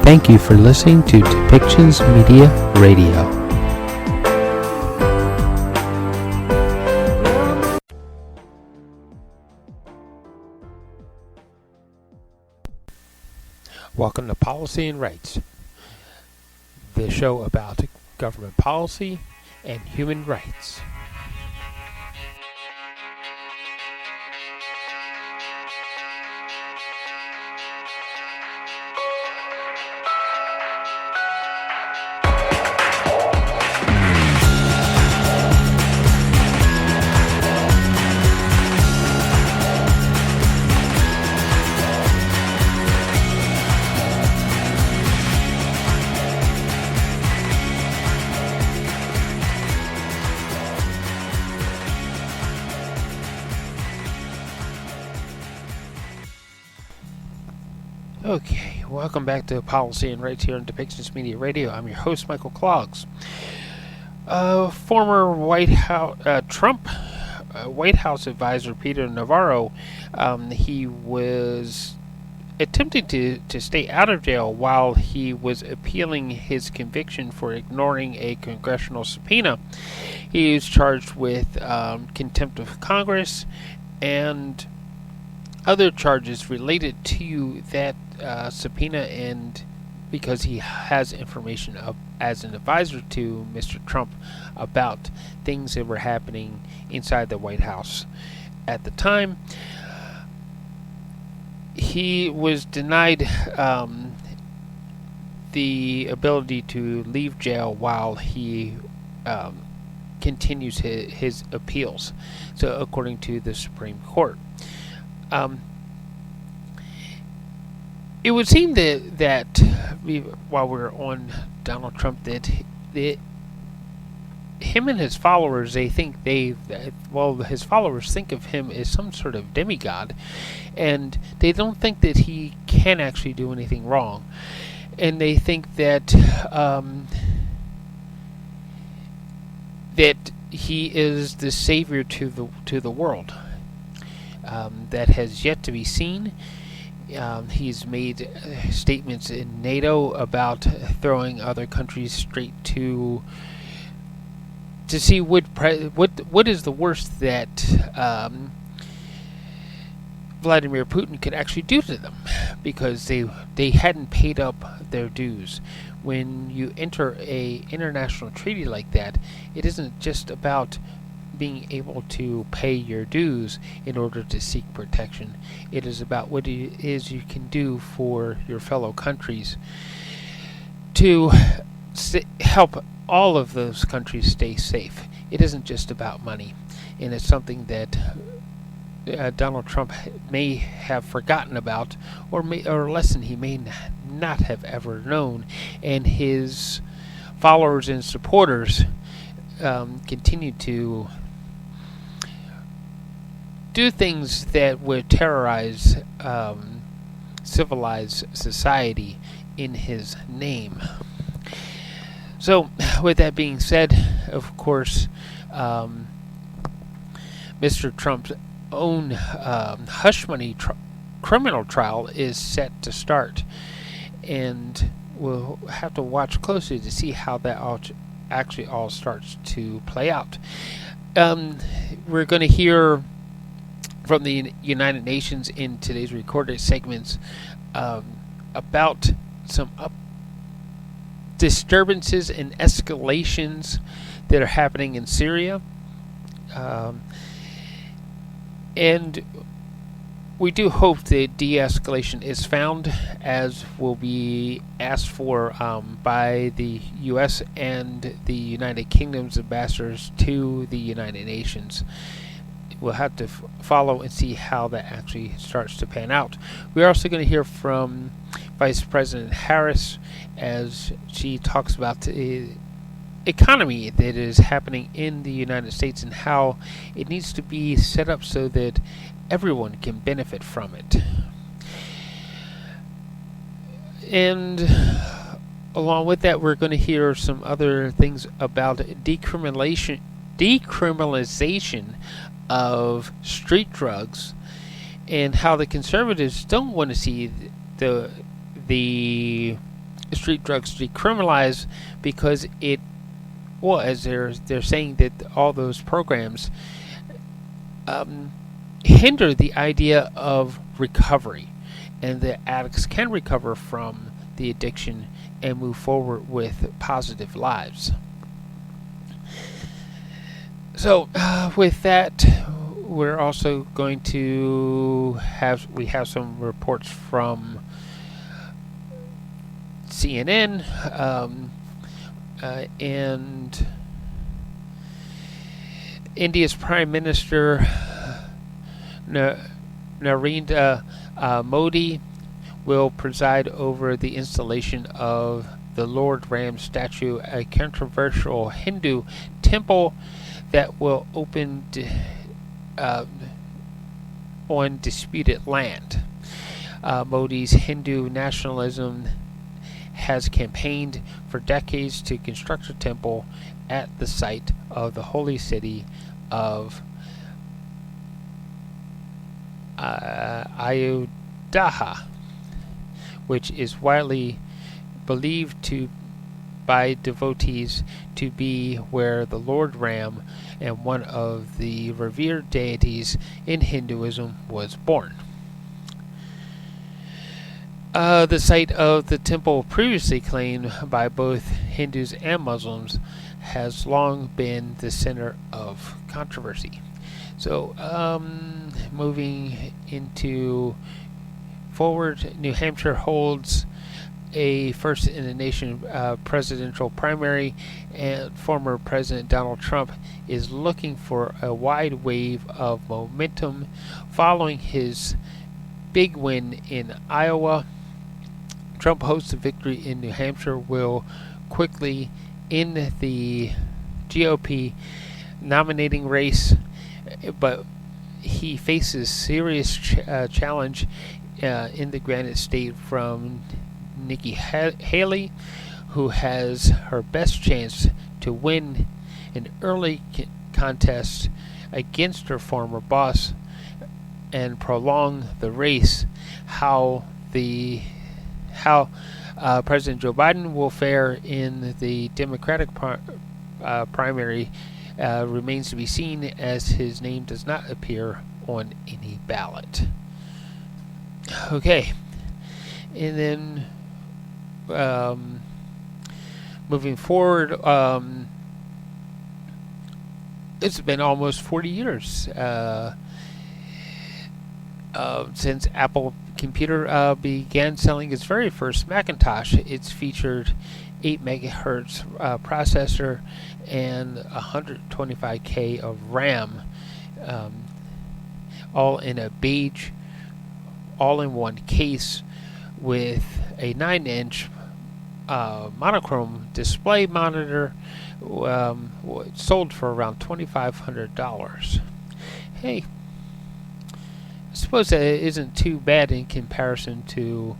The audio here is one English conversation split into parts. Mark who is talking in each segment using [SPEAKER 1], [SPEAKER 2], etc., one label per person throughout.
[SPEAKER 1] Thank you for listening to Depictions Media Radio. Welcome to Policy and Rights, the show about government policy and human rights. Okay, welcome back to Policy and Rights here on Depictions Media Radio. I'm your host, Michael Clogs. Former White House Trump White House advisor Peter Navarro, he was attempting to stay out of jail while he was appealing his conviction for ignoring a congressional subpoena. He is charged with contempt of Congress and other charges related to that subpoena, and because he has information as an advisor to Mr. Trump about things that were happening inside the White House at the time. He was denied the ability to leave jail while he continues his appeals, so according to the Supreme Court. It would seem that while we're on Donald Trump, that him and his followers, his followers think of him as some sort of demigod, and they don't think that he can actually do anything wrong, and they think that that he is the savior to the world. That has yet to be seen. He's made statements in NATO about throwing other countries straight to see what is the worst that Vladimir Putin could actually do to them, because they hadn't paid up their dues. When you enter a international treaty like that, it isn't just about being able to pay your dues in order to seek protection. It is about what it is you can do for your fellow countries to help all of those countries stay safe. It isn't just about money, and it's something that Donald Trump may have forgotten about, or a lesson he may not have ever known, and his followers and supporters continue to do things that would terrorize civilized society in his name. So, with that being said, of course, Mr. Trump's own hush money criminal trial is set to start, and we'll have to watch closely to see how that actually all starts to play out. We're going to hear from the United Nations in today's recorded segments about some disturbances and escalations that are happening in Syria, and we do hope that de-escalation is found, as will be asked for by the U.S. and the United Kingdom's ambassadors to the United Nations. We'll have to follow and see how that actually starts to pan out. We're also going to hear from Vice President Harris as she talks about the economy that is happening in the United States and how it needs to be set up so that everyone can benefit from it. And along with that, we're going to hear some other things about decriminalization of street drugs, and how the conservatives don't want to see the street drugs decriminalized because it was they're saying that all those programs hinder the idea of recovery, and the addicts can recover from the addiction and move forward with positive lives. So with that, we're also going to have some reports from CNN and India's Prime Minister Narendra Modi will preside over the installation of the Lord Ram statue, a controversial Hindu temple that will open on disputed land. Modi's Hindu nationalism has campaigned for decades to construct a temple at the site of the holy city of Ayodhya, which is widely believed by devotees to be where the Lord Ram, and one of the revered deities in Hinduism, was born. The site of the temple, previously claimed by both Hindus and Muslims, has long been the center of controversy. So, moving into forward, New Hampshire holds a first-in-the-nation presidential primary, and former President Donald Trump is looking for a wide wave of momentum following his big win in Iowa. Trump hopes the victory in New Hampshire will quickly end the GOP nominating race, but he faces serious challenge in the Granite State from Nikki Haley, who has her best chance to win an early contest against her former boss and prolong the race. How President Joe Biden will fare in the Democratic primary remains to be seen, as his name does not appear on any ballot. Okay, and then moving forward, it's been almost 40 years since Apple Computer began selling its very first Macintosh. It's featured 8 megahertz processor and 125K of RAM, all in a beige all-in-one case with a 9-inch monochrome display monitor, sold for around $2,500. Hey, I suppose that isn't too bad in comparison to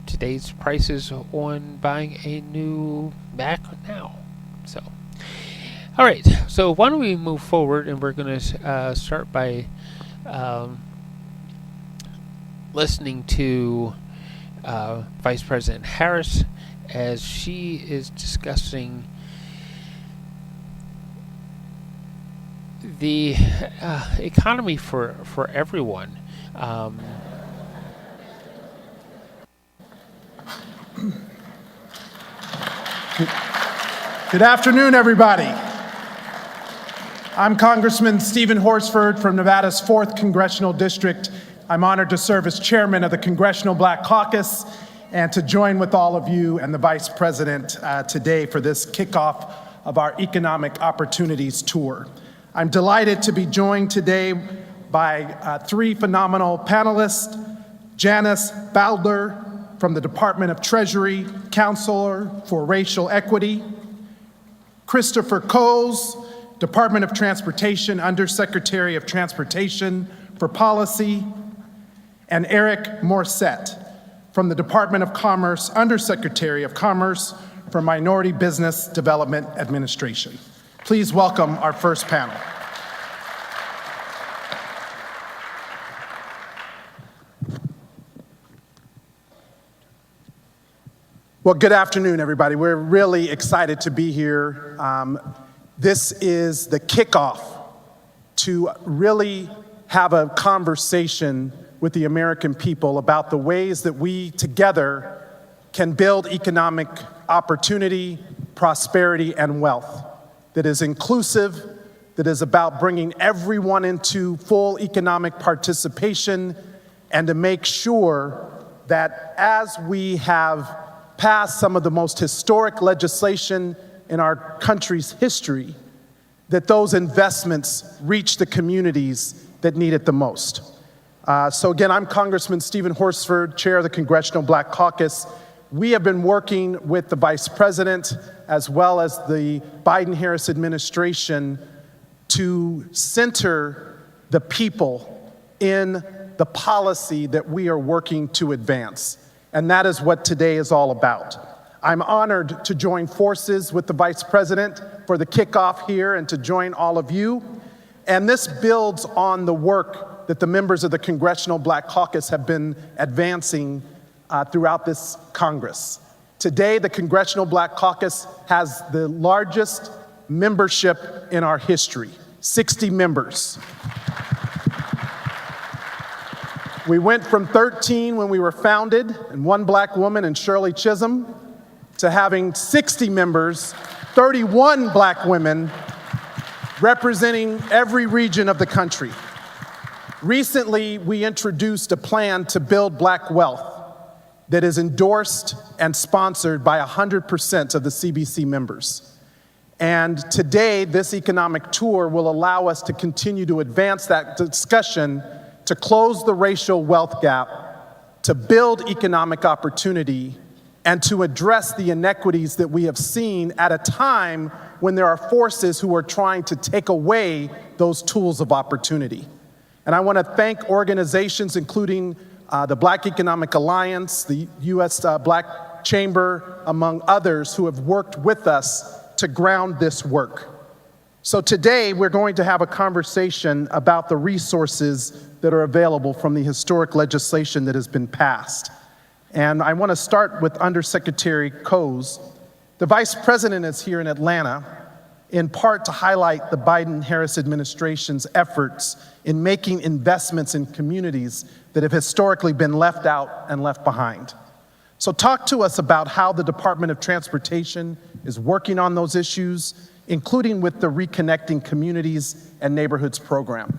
[SPEAKER 1] today's prices on buying a new Mac now. So, all right. So why don't we move forward, and we're going to start by listening to Vice President Harris as she is discussing the economy for everyone.
[SPEAKER 2] Good afternoon, everybody. I'm Congressman Stephen Horsford from Nevada's 4th Congressional District. I'm honored to serve as chairman of the Congressional Black Caucus and to join with all of you and the Vice President today for this kickoff of our Economic Opportunities Tour. I'm delighted to be joined today by 3 phenomenal panelists: Janice Bowdler from the Department of Treasury, Counselor for Racial Equity; Christopher Coles, Department of Transportation, Undersecretary of Transportation for Policy; and Eric Morset from the Department of Commerce, Undersecretary of Commerce for Minority Business Development Administration. Please welcome our first panel. Well, good afternoon, everybody. We're really excited to be here. This is the kickoff to really have a conversation with the American people about the ways that we together can build economic opportunity, prosperity, and wealth that is inclusive, that is about bringing everyone into full economic participation, and to make sure that as we have passed some of the most historic legislation in our country's history, that those investments reach the communities that need it the most. So again, I'm Congressman Stephen Horsford, Chair of the Congressional Black Caucus. We have been working with the Vice President as well as the Biden-Harris administration to center the people in the policy that we are working to advance. And that is what today is all about. I'm honored to join forces with the Vice President for the kickoff here and to join all of you. And this builds on the work that the members of the Congressional Black Caucus have been advancing throughout this Congress. Today, the Congressional Black Caucus has the largest membership in our history, 60 members. We went from 13 when we were founded, and one black woman and Shirley Chisholm, to having 60 members, 31 black women, representing every region of the country. Recently, we introduced a plan to build black wealth that is endorsed and sponsored by 100% of the CBC members. And today, this economic tour will allow us to continue to advance that discussion to close the racial wealth gap, to build economic opportunity, and to address the inequities that we have seen at a time when there are forces who are trying to take away those tools of opportunity. And I want to thank organizations including the Black Economic Alliance, the U.S. Black Chamber, among others, who have worked with us to ground this work. So today, we're going to have a conversation about the resources that are available from the historic legislation that has been passed. And I want to start with Undersecretary Coase. The Vice President is here in Atlanta, in part to highlight the Biden-Harris administration's efforts in making investments in communities that have historically been left out and left behind. So talk to us about how the Department of Transportation is working on those issues, including with the Reconnecting Communities and Neighborhoods program.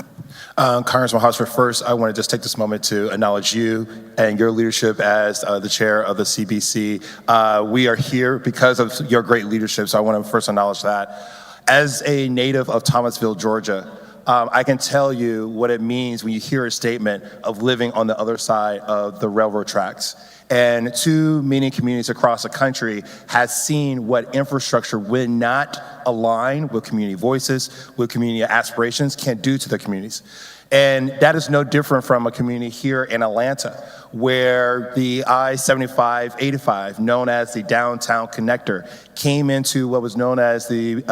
[SPEAKER 3] Congressman Horsford, first, I want to just take this moment to acknowledge you and your leadership as the chair of the CBC. We are here because of your great leadership, so I want to first acknowledge that. As a native of Thomasville, Georgia, I can tell you what it means when you hear a statement of living on the other side of the railroad tracks. And too many communities across the country has seen what infrastructure, when not aligned with community voices, with community aspirations, can do to their communities. And that is no different from a community here in Atlanta, where the I-75-85, known as the Downtown Connector, came into what was known as the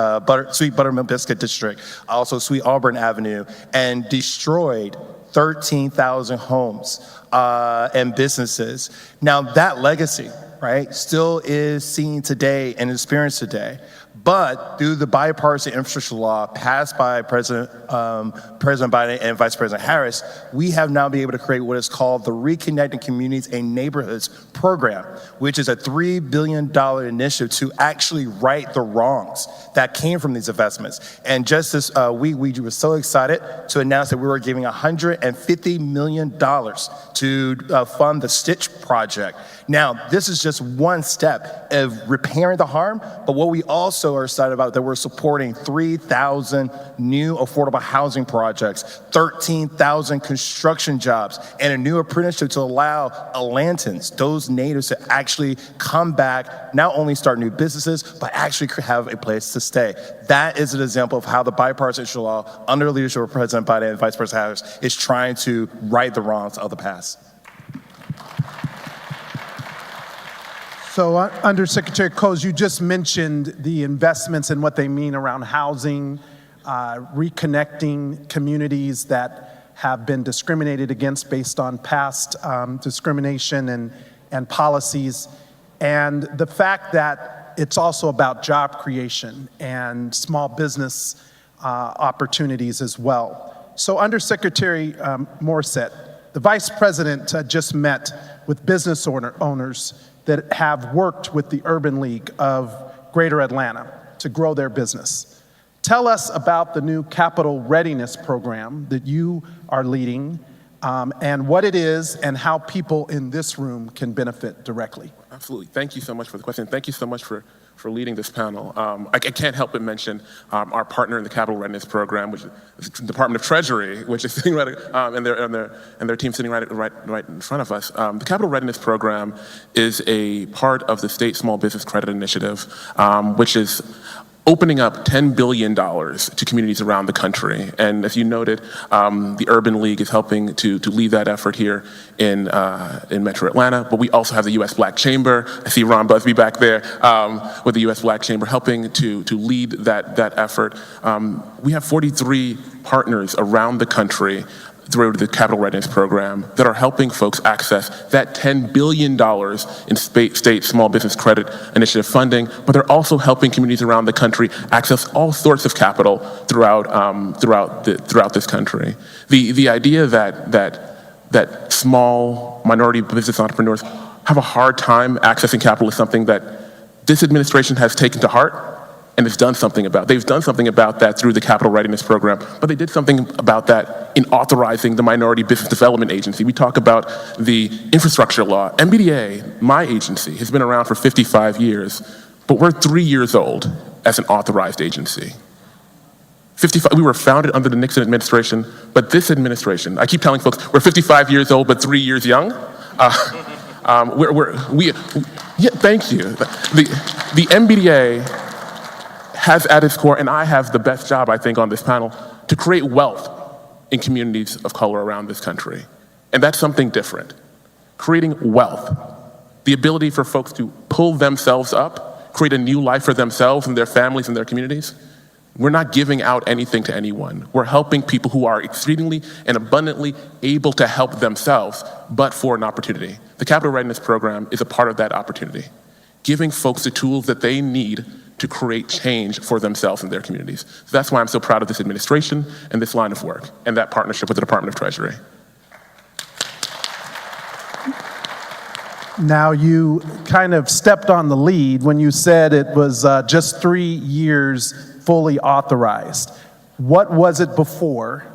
[SPEAKER 3] Sweet Buttermilk Biscuit District, also Sweet Auburn Avenue, and destroyed 13,000 homes and businesses. Now that legacy, right, still is seen today and experienced today. But through the bipartisan infrastructure law passed by President Biden and Vice President Harris, we have now been able to create what is called the Reconnecting Communities and Neighborhoods program, which is a $3 billion initiative to actually right the wrongs that came from these investments. And just this week, we were so excited to announce that we were giving $150 million to fund the Stitch project. Now, this is just one step of repairing the harm, but what we also are excited about that we're supporting 3,000 new affordable housing projects, 13,000 construction jobs, and a new apprenticeship to allow Atlantans, those natives, to actually come back, not only start new businesses, but actually have a place to stay. That is an example of how the bipartisan law, under the leadership of President Biden and Vice President Harris, is trying to right the wrongs of the past.
[SPEAKER 2] So Undersecretary Coase, you just mentioned the investments and what they mean around housing, reconnecting communities that have been discriminated against based on past discrimination and policies. and the fact that it's also about job creation and small business opportunities as well. So Undersecretary Morissette, the Vice President just met with business owners that have worked with the Urban League of Greater Atlanta to grow their business. Tell us about the new Capital Readiness Program that you are leading, and what it is and how people in this room can benefit directly.
[SPEAKER 4] Absolutely. Thank you so much for the question. Thank you so much for leading this panel. I can't help but mention our partner in the Capital Readiness Program, which is the Department of Treasury, which is sitting right, and their team sitting right in front of us. The Capital Readiness Program is a part of the State Small Business Credit Initiative, which is opening up $10 billion to communities around the country. And as you noted, the Urban League is helping to lead that effort here in Metro Atlanta, but we also have the U.S. Black Chamber. I see Ron Busby back there with the U.S. Black Chamber helping to lead that effort. We have 43 partners around the country through the Capital Readiness Program that are helping folks access that $10 billion in state small business credit initiative funding, but they're also helping communities around the country access all sorts of capital throughout this country. The idea that small minority business entrepreneurs have a hard time accessing capital is something that this administration has taken to heart and has done something about. They've done something about that through the Capital Readiness Program, but they did something about that in authorizing the Minority Business Development Agency. We talk about the infrastructure law. MBDA, my agency, has been around for 55 years, but we're 3 years old as an authorized agency. We were founded under the Nixon administration, but this administration, I keep telling folks, we're 55 years old, but 3 years young. Thank you. The MBDA has at its core, and I have the best job, I think, on this panel, to create wealth in communities of color around this country. And that's something different. Creating wealth, the ability for folks to pull themselves up, create a new life for themselves and their families and their communities. We're not giving out anything to anyone. We're helping people who are exceedingly and abundantly able to help themselves, but for an opportunity. The Capital Readiness Program is a part of that opportunity, giving folks the tools that they need to create change for themselves and their communities. So that's why I'm so proud of this administration and this line of work and that partnership with the Department of Treasury.
[SPEAKER 2] Now, you kind of stepped on the lead when you said it was just 3 years fully authorized. What was it before?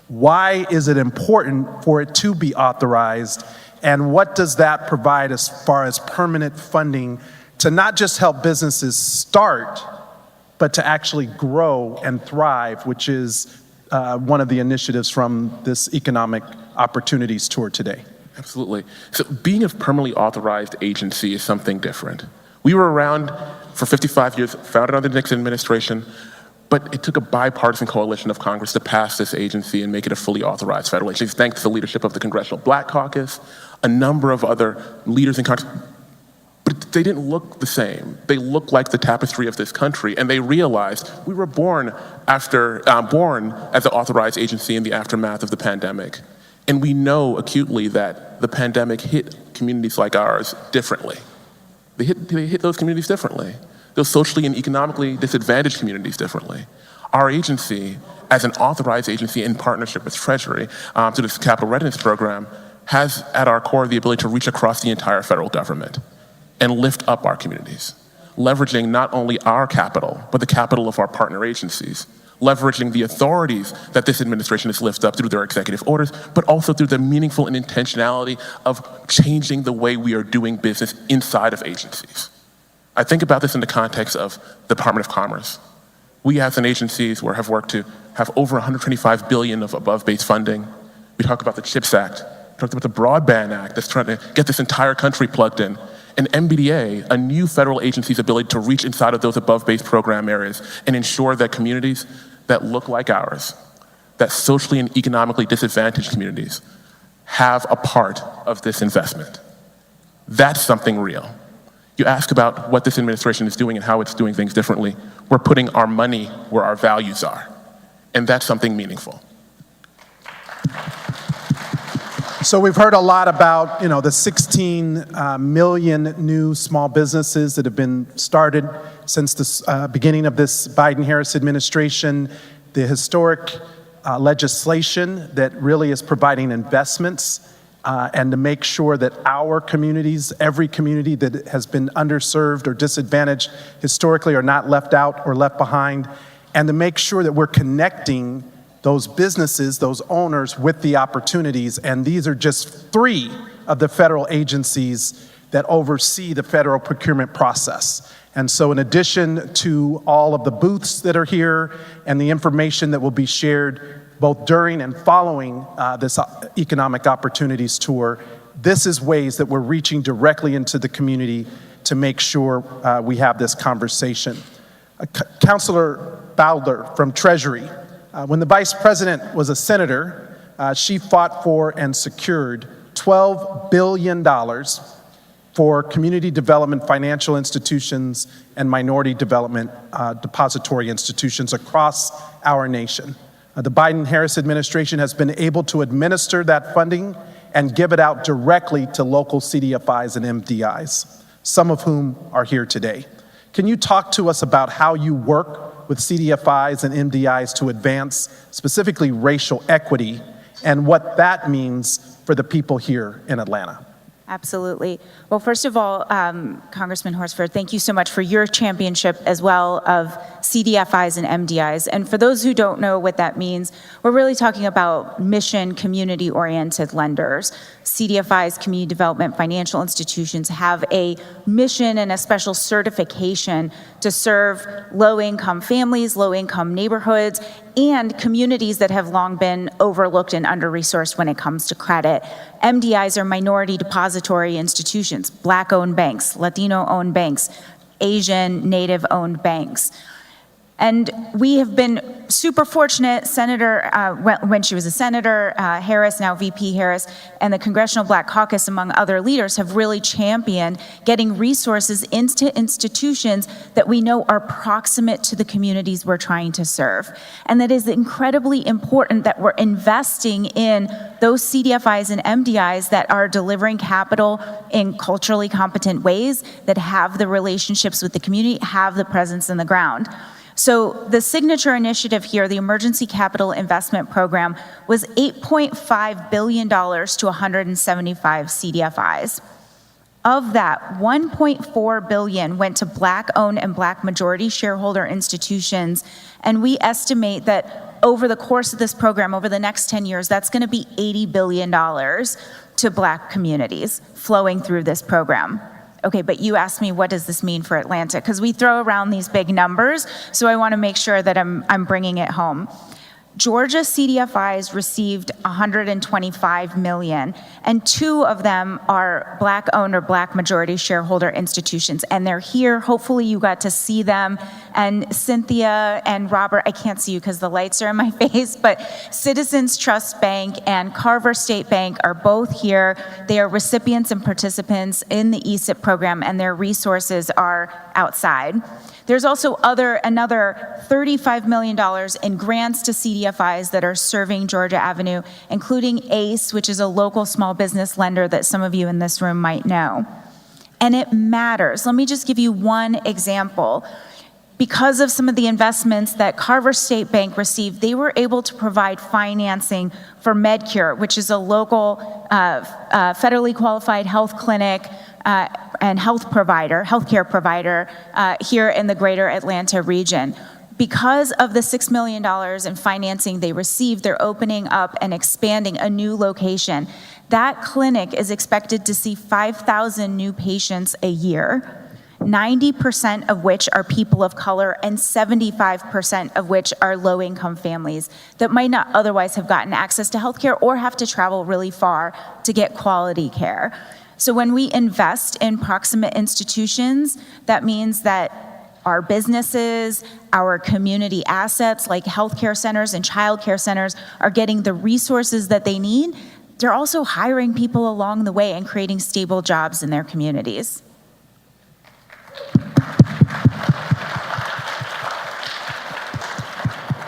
[SPEAKER 2] Why is it important for it to be authorized? And what does that provide as far as permanent funding to not just help businesses start, but to actually grow and thrive, which is one of the initiatives from this Economic Opportunities Tour today?
[SPEAKER 4] Absolutely. So being a permanently authorized agency is something different. We were around for 55 years, founded under the Nixon administration, but it took a bipartisan coalition of Congress to pass this agency and make it a fully authorized federal agency, thanks to the leadership of the Congressional Black Caucus, a number of other leaders in Congress. But they didn't look the same. They looked like the tapestry of this country, and they realized we were born as an authorized agency in the aftermath of the pandemic. And we know acutely that the pandemic hit communities like ours differently. They hit those communities differently, those socially and economically disadvantaged communities differently. Our agency, as an authorized agency in partnership with Treasury through this Capital Readiness Program, has at our core the ability to reach across the entire federal government and lift up our communities, leveraging not only our capital, but the capital of our partner agencies, leveraging the authorities that this administration has lifted up through their executive orders, but also through the meaningful and intentionality of changing the way we are doing business inside of agencies. I think about this in the context of the Department of Commerce. We as an agency have worked to have over $125 billion of above base funding. We talk about the CHIPS Act, we talked about the Broadband Act that's trying to get this entire country plugged in. And MBDA, a new federal agency's ability to reach inside of those above base program areas and ensure that communities that look like ours, that socially and economically disadvantaged communities, have a part of this investment. That's something real. You ask about what this administration is doing and how it's doing things differently. We're putting our money where our values are, and that's something meaningful.
[SPEAKER 2] So we've heard a lot about, the 16 million new small businesses that have been started since the beginning of this Biden-Harris administration, the historic legislation that really is providing investments and to make sure that our communities, every community that has been underserved or disadvantaged historically, are not left out or left behind, and to make sure that we're connecting those businesses, those owners, with the opportunities. And these are just 3 of the federal agencies that oversee the federal procurement process. And so in addition to all of the booths that are here and the information that will be shared both during and following this Economic Opportunities Tour, this is ways that we're reaching directly into the community to make sure we have this conversation. Councilor Bowdler from Treasury, when the Vice President was a senator, she fought for and secured $12 billion for community development financial institutions and minority development depository institutions across our nation. The Biden-Harris administration has been able to administer that funding and give it out directly to local CDFIs and MDIs, some of whom are here today. Can you talk to us about how you work with CDFIs and MDIs to advance specifically racial equity and what that means for the people here in Atlanta?
[SPEAKER 5] Absolutely. Well, first of all, Congressman Horsford, thank you so much for your championship as well of CDFIs and MDIs. And for those who don't know what that means, we're really talking about mission community-oriented lenders. CDFIs, community development financial institutions, have a mission and a special certification to serve low-income families, low-income neighborhoods, and communities that have long been overlooked and under-resourced when it comes to credit. MDIs are minority depository institutions, Black-owned banks, Latino-owned banks, Asian, Native-owned banks. And we have been super fortunate, Senator, when she was a Senator, Harris, now VP Harris, and the Congressional Black Caucus, among other leaders, have really championed getting resources into institutions that we know are proximate to the communities we're trying to serve. And that is incredibly important that we're investing in those CDFIs and MDIs that are delivering capital in culturally competent ways, that have the relationships with the community, have the presence in the ground. So the signature initiative here, the Emergency Capital Investment Program, was $8.5 billion to 175 CDFIs. Of that, $1.4 billion went to Black-owned and Black majority shareholder institutions, and we estimate that over the course of this program, over the next 10 years, that's going to be $80 billion to Black communities flowing through this program. Okay, but you asked me, what does this mean for Atlanta? Because we throw around these big numbers, so I want to make sure that I'm bringing it home. Georgia CDFIs received $125 million, and 2 of them are Black-owned or Black majority shareholder institutions, and they're here. Hopefully you got to see them. And Cynthia and Robert, I can't see you because the lights are in my face, but Citizens Trust Bank and Carver State Bank are both here. They are recipients and participants in the ESIP program, and their resources are outside. There's also another $35 million in grants to CDFIs that are serving Georgia Avenue, including ACE, which is a local small business lender that some of you in this room might know. And it matters. Let me just give you one example. Because of some of the investments that Carver State Bank received, they were able to provide financing for MedCure, which is a local federally qualified health clinic and healthcare provider here in the greater Atlanta region. Because of the $6 million in financing they received, they're opening up and expanding a new location. That clinic is expected to see 5,000 new patients a year, 90% of which are people of color and 75% of which are low-income families that might not otherwise have gotten access to healthcare or have to travel really far to get quality care. So when we invest in proximate institutions, that means that our businesses, our community assets like healthcare centers and childcare centers are getting the resources that they need. They're also hiring people along the way and creating stable jobs in their communities.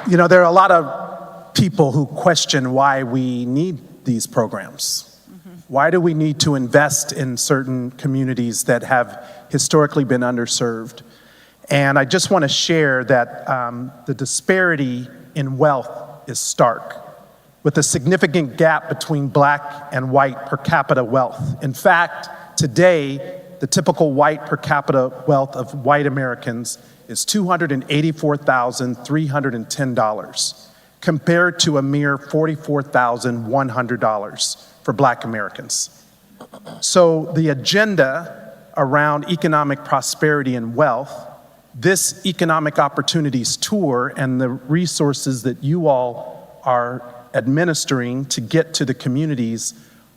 [SPEAKER 2] There are a lot of people who question why we need these programs. Why do we need to invest in certain communities that have historically been underserved? And I just want to share that the disparity in wealth is stark, with a significant gap between Black and white per capita wealth. In fact, today, the typical white per capita wealth of white Americans is $284,310, compared to a mere $44,100 for Black Americans. So the agenda around economic prosperity and wealth, this Economic Opportunities Tour and the resources that you all are administering to get to the communities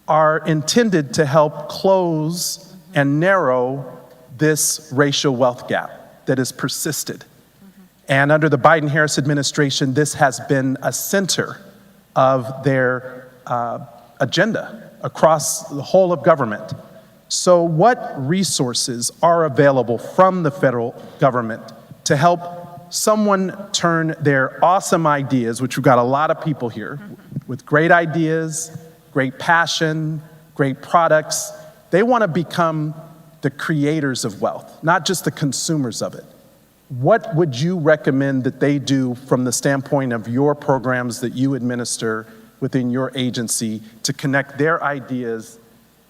[SPEAKER 2] are intended to help close and narrow this racial wealth gap that has persisted. And under the Biden-Harris administration, this has been a center of their agenda across the whole of government. So what resources are available from the federal government to help someone turn their awesome ideas, which we've got a lot of people here with great ideas, great passion, great products. They want to become the creators of wealth, not just the consumers of it. What would you recommend that they do from the standpoint of your programs that you administer within your agency to connect their ideas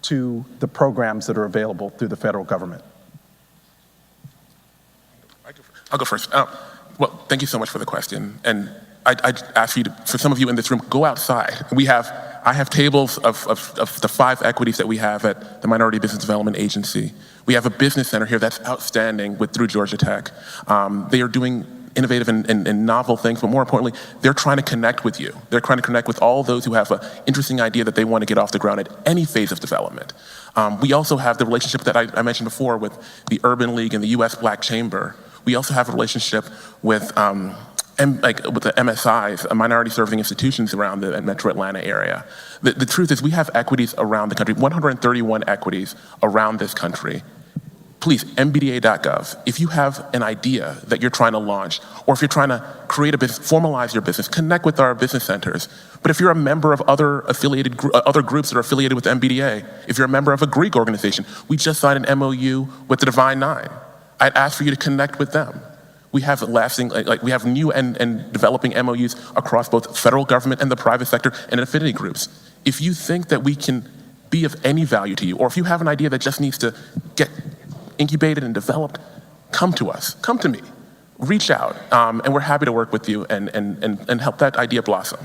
[SPEAKER 2] to the programs that are available through the federal government?
[SPEAKER 4] I'll go first. Well, thank you so much for the question. And I'd ask you to, for some of you in this room, go outside. I have tables of the 5 equities that we have at the Minority Business Development Agency. We have a business center here that's outstanding through Georgia Tech. They are doing innovative and novel things, but more importantly, they're trying to connect with you. They're trying to connect with all those who have an interesting idea that they want to get off the ground at any phase of development. We also have the relationship that I mentioned before with the Urban League and the U.S. Black Chamber. We also have a relationship with the MSIs, minority serving institutions around the Metro Atlanta area. The truth is we have equities around the country, 131 equities around this country. Please, mbda.gov. If you have an idea that you're trying to launch, or if you're trying to create a business, formalize your business, connect with our business centers. But if you're a member of other other groups that are affiliated with MBDA, if you're a member of a Greek organization, we just signed an MOU with the Divine Nine. I'd ask for you to connect with them. We have lasting, we have new and developing MOUs across both federal government and the private sector and affinity groups. If you think that we can be of any value to you, or if you have an idea that just needs to get incubated and developed, come to us, come to me, reach out, and we're happy to work with you and help that idea blossom.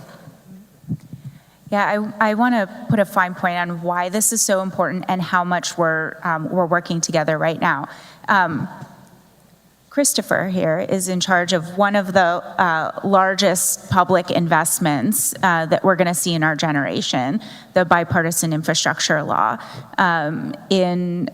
[SPEAKER 5] Yeah, I want to put a fine point on why this is so important and how much we're working together right now. Christopher here is in charge of one of the largest public investments that we're going to see in our generation, the bipartisan infrastructure law. In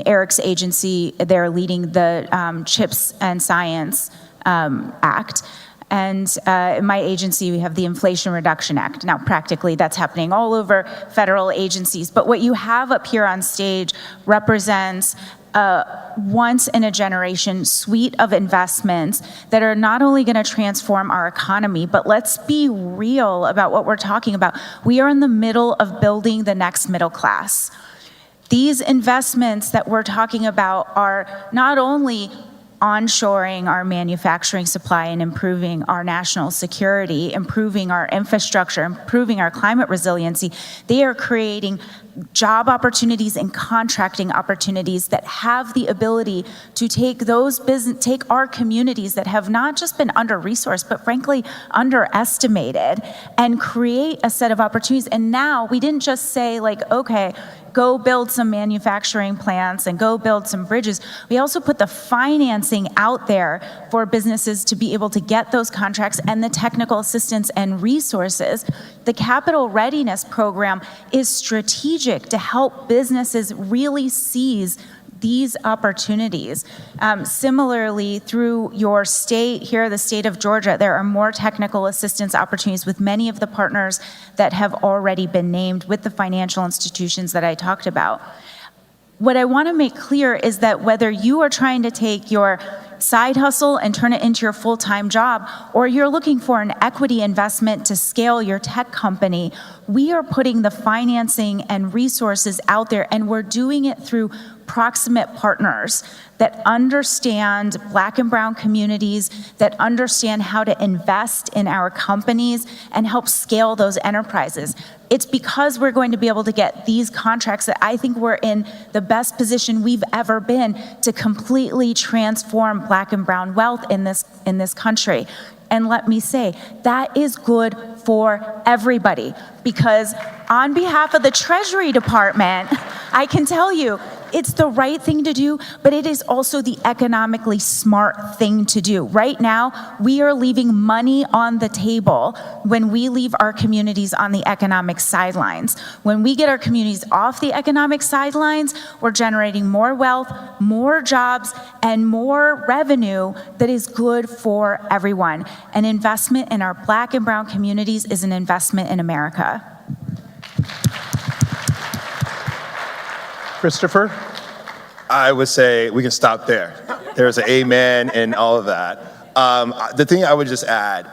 [SPEAKER 5] Eric's agency, they're leading the CHIPS and Science Act. And in my agency, we have the Inflation Reduction Act. Now, practically, that's happening all over federal agencies. But what you have up here on stage represents once-in-a-generation suite of investments that are not only going to transform our economy, but let's be real about what we're talking about. We are in the middle of building the next middle class. These investments that we're talking about are not only onshoring our manufacturing supply and improving our national security, improving our infrastructure, improving our climate resiliency. They are creating job opportunities and contracting opportunities that have the ability to take our communities that have not just been under-resourced, but frankly underestimated, and create a set of opportunities. And now we didn't just say okay, go build some manufacturing plants and go build some bridges. We also put the financing out there for businesses to be able to get those contracts and the technical assistance and resources. The Capital Readiness Program is strategic to help businesses really seize these opportunities. Similarly, through your state, here, the state of Georgia, there are more technical assistance opportunities with many of the partners that have already been named with the financial institutions that I talked about. What I want to make clear is that whether you are trying to take your side hustle and turn it into your full-time job, or you're looking for an equity investment to scale your tech company, we are putting the financing and resources out there, and we're doing it through proximate partners that understand Black and brown communities, that understand how to invest in our companies and help scale those enterprises. It's because we're going to be able to get these contracts that I think we're in the best position we've ever been to completely transform Black and brown wealth in this country. And let me say, that is good for everybody, because on behalf of the Treasury Department, I can tell you, it's the right thing to do, but it is also the economically smart thing to do. Right now, we are leaving money on the table when we leave our communities on the economic sidelines. When we get our communities off the economic sidelines, we're generating more wealth, more jobs, and more revenue that is good for everyone. An investment in our Black and brown communities is an investment in America.
[SPEAKER 2] Christopher?
[SPEAKER 3] I would say we can stop there. There's an amen and all of that. The thing I would just add,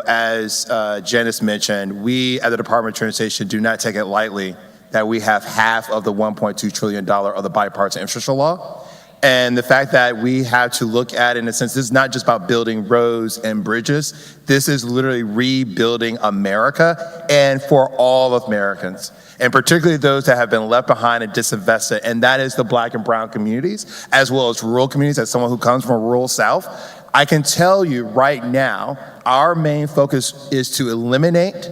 [SPEAKER 3] as Janice mentioned, we at the Department of Transportation do not take it lightly that we have half of the $1.2 trillion of the bipartisan infrastructure law. And the fact that we have to look at it in a sense, this is not just about building roads and bridges. This is literally rebuilding America and for all of Americans, and particularly those that have been left behind and disinvested. And that is the Black and brown communities, as well as rural communities. As someone who comes from a rural South, I can tell you right now, our main focus is to eliminate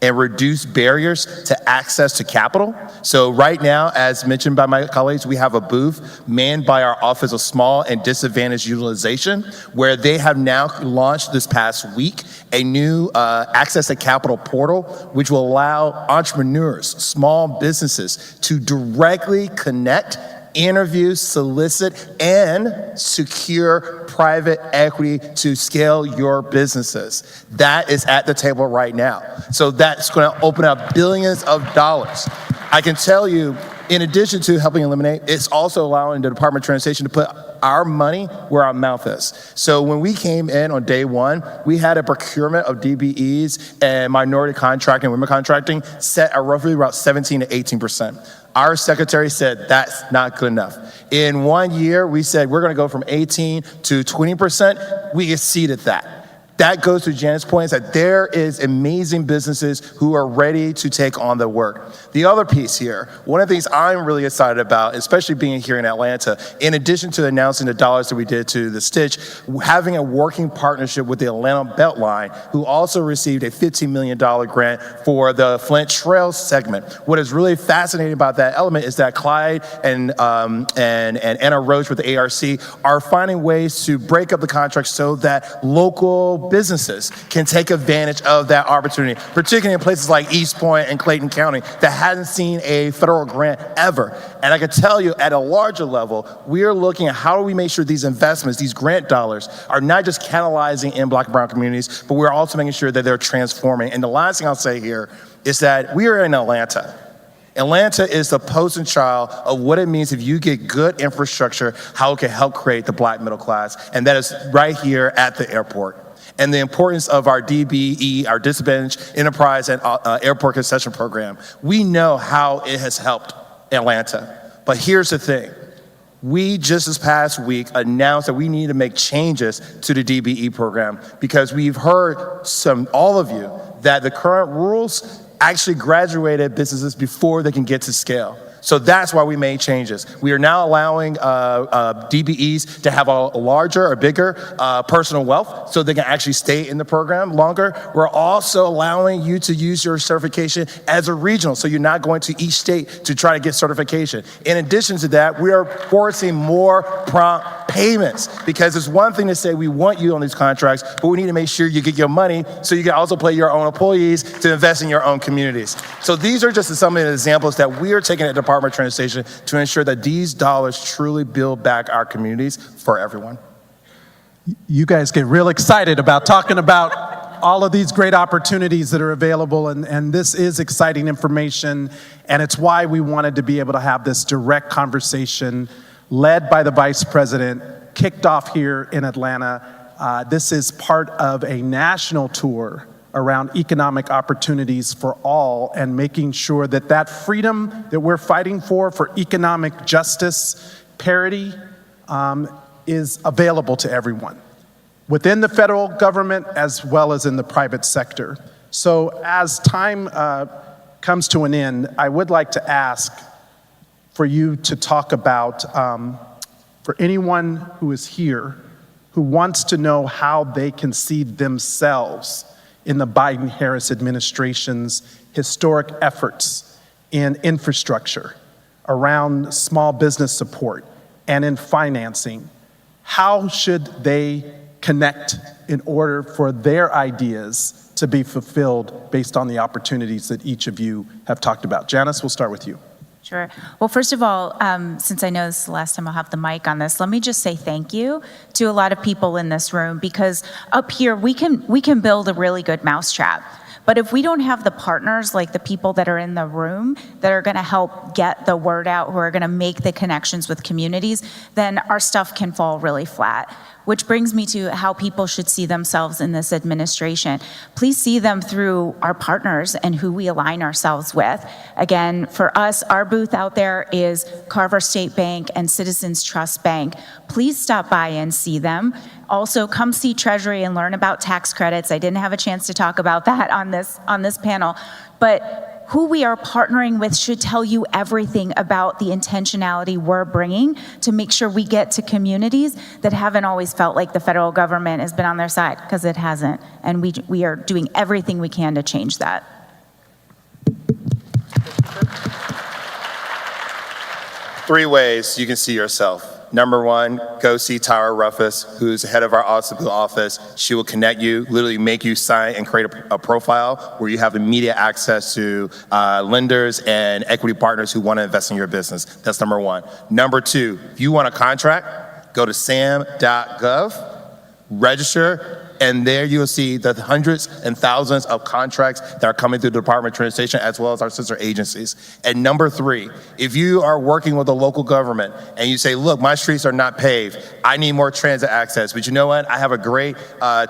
[SPEAKER 3] and reduce barriers to access to capital. So right now, as mentioned by my colleagues, we have a booth manned by our Office of Small and Disadvantaged Utilization, where they have now launched this past week a new access to capital portal, which will allow entrepreneurs, small businesses to directly connect, interview, solicit, and secure private equity to scale your businesses. That is at the table right now. So that's going to open up billions of dollars. I can tell you, in addition to helping eliminate, it's also allowing the Department of Transportation to put our money where our mouth is. So when we came in on day one, we had a procurement of DBEs and minority contracting, women contracting set at roughly about 17 to 18%. Our secretary said that's not good enough. In 1 year, we said we're gonna go from 18 to 20%. We exceeded that. That goes to Janet's point, is that there is amazing businesses who are ready to take on the work. The other piece here, one of the things I'm really excited about, especially being here in Atlanta, in addition to announcing the dollars that we did to the Stitch, having a working partnership with the Atlanta Beltline, who also received a $15 million grant for the Flint Trail segment. What is really fascinating about that element is that Clyde and Anna Roach with the ARC are finding ways to break up the contract so that local businesses can take advantage of that opportunity, particularly in places like East Point and Clayton County that hasn't seen a federal grant ever. And I can tell you, at a larger level, we are looking at how do we make sure these investments, these grant dollars, are not just catalyzing in Black and brown communities, but we're also making sure that they're transforming. And the last thing I'll say here is that we are in Atlanta. Atlanta is the poster child of what it means if you get good infrastructure, how it can help create the Black middle class. And that is right here at the airport. And the importance of our DBE, our Disadvantaged Enterprise and Airport Concession Program. We know how it has helped Atlanta. But here's the thing. We just this past week announced that we need to make changes to the DBE program because we've heard all of you, that the current rules actually graduated businesses before they can get to scale. So that's why we made changes. We are now allowing DBEs to have a larger or bigger personal wealth so they can actually stay in the program longer. We're also allowing you to use your certification as a regional, so you're not going to each state to try to get certification. In addition to that, we are forcing more prompt payments, because it's one thing to say we want you on these contracts, but we need to make sure you get your money so you can also pay your own employees to invest in your own communities. So these are just some of the examples that we are taking at Department of Transportation to ensure that these dollars truly build back our communities for everyone.
[SPEAKER 2] You guys get real excited about talking about all of these great opportunities that are available, and this is exciting information, and it's why we wanted to be able to have this direct conversation led by the Vice President kicked off here in Atlanta. This is part of a national tour around economic opportunities for all and making sure that that freedom that we're fighting for economic justice, parity, is available to everyone, within the federal government as well as in the private sector. So as time comes to an end, I would like to ask for you to talk about, for anyone who is here who wants to know how they can see themselves in the Biden-Harris administration's historic efforts in infrastructure, around small business support, and in financing. How should they connect in order for their ideas to be fulfilled based on the opportunities that each of you have talked about? Janice, we'll start with you.
[SPEAKER 5] Sure. Well, first of all, since I know this is the last time I'll have the mic on this, let me just say thank you to a lot of people in this room, because up here we can build a really good mousetrap. But if we don't have the partners, like the people that are in the room that are going to help get the word out, who are going to make the connections with communities, then our stuff can fall really flat. Which brings me to how people should see themselves in this administration. Please see them through our partners and who we align ourselves with. Again, for us, our booth out there is Carver State Bank and Citizens Trust Bank. Please stop by and see them. Also, come see Treasury and learn about tax credits. I didn't have a chance to talk about that on this panel, but who we are partnering with should tell you everything about the intentionality we're bringing to make sure we get to communities that haven't always felt like the federal government has been on their side, because it hasn't. And we are doing everything we can to change that.
[SPEAKER 3] Three ways you can see yourself. Number one, go see Tara Ruffus, who's the head of our Austin office. She will connect you, literally make you sign and create a profile where you have immediate access to lenders and equity partners who want to invest in your business. That's number one. Number two, if you want a contract, go to sam.gov, register, and there you'll see the hundreds and thousands of contracts that are coming through the Department of Transportation as well as our sister agencies. And number three, if you are working with a local government and you say, look, my streets are not paved, I need more transit access, but you know what? I have a great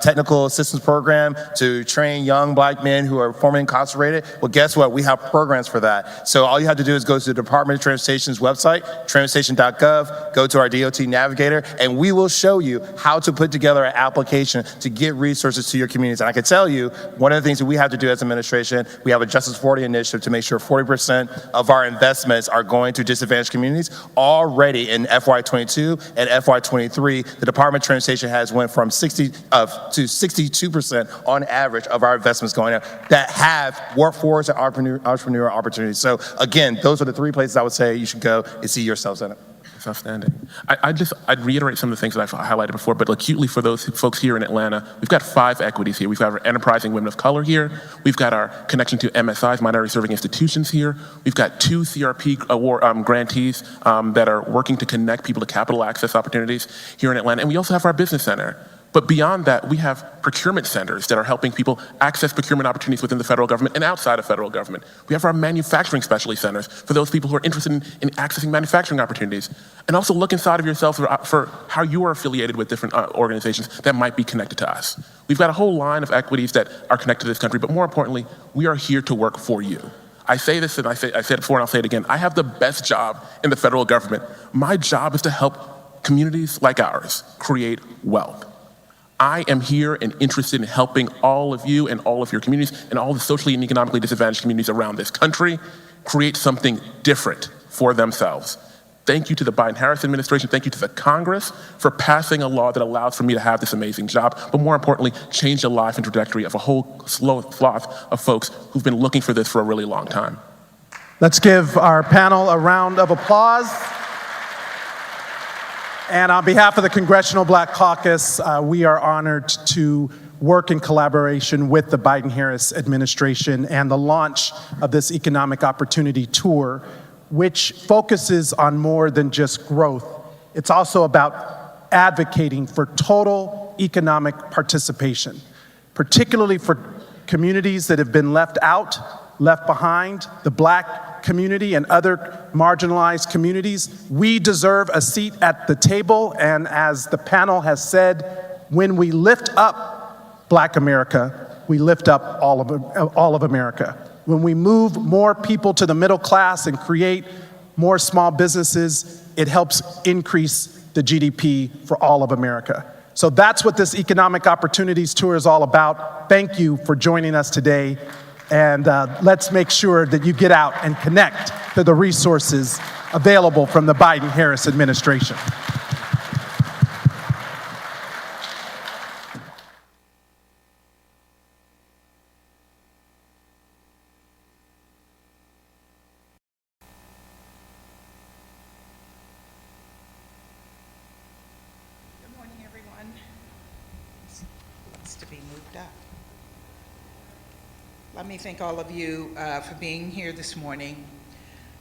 [SPEAKER 3] technical assistance program to train young black men who are formerly incarcerated. Well, guess what? We have programs for that. So all you have to do is go to the Department of Transportation's website, transportation.gov, go to our DOT Navigator, and we will show you how to put together an application to get resources to your communities. And I can tell you, one of the things that we have to do as administration, we have a Justice 40 initiative to make sure 40% of our investments are going to disadvantaged communities. Already in FY22 and FY23, the Department of Transportation has went from 60 to 62% on average of our investments going out that have workforce and entrepreneurial opportunities. So again, those are the three places I would say you should go and see yourselves in it.
[SPEAKER 4] It's outstanding. I'd reiterate some of the things that I've highlighted before, but acutely for those folks here in Atlanta, we've got 5 equities here. We've got our Enterprising Women of Color here. We've got our connection to MSIs, Minority Serving Institutions here. We've got 2 CRP award grantees that are working to connect people to capital access opportunities here in Atlanta. And we also have our business center. But beyond that, we have procurement centers that are helping people access procurement opportunities within the federal government and outside of federal government. We have our manufacturing specialty centers for those people who are interested in accessing manufacturing opportunities. And also look inside of yourself for how you are affiliated with different organizations that might be connected to us. We've got a whole line of equities that are connected to this country, but more importantly, we are here to work for you. I say this, and I said it before, and I'll say it again. I have the best job in the federal government. My job is to help communities like ours create wealth. I am here and interested in helping all of you and all of your communities and all the socially and economically disadvantaged communities around this country create something different for themselves. Thank you to the Biden-Harris administration. Thank you to the Congress for passing a law that allows for me to have this amazing job, but more importantly, change the life and trajectory of a whole swath of folks who've been looking for this for a really long time.
[SPEAKER 2] Let's give our panel a round of applause. And on behalf of the Congressional Black Caucus, we are honored to work in collaboration with the Biden-Harris administration and the launch of this Economic Opportunity Tour, which focuses on more than just growth. It's also about advocating for total economic participation, particularly for communities that have been left out, left behind, the Black community and other marginalized communities, we deserve a seat at the table. And as the panel has said, when we lift up Black America, we lift up all of America. When we move more people to the middle class and create more small businesses, it helps increase the GDP for all of America. So that's what this Economic Opportunities Tour is all about. Thank you for joining us today. And let's make sure that you get out and connect to the resources available from the Biden-Harris administration.
[SPEAKER 6] Good morning, everyone. Wants to be moved up. Let me thank all of you for being here this morning.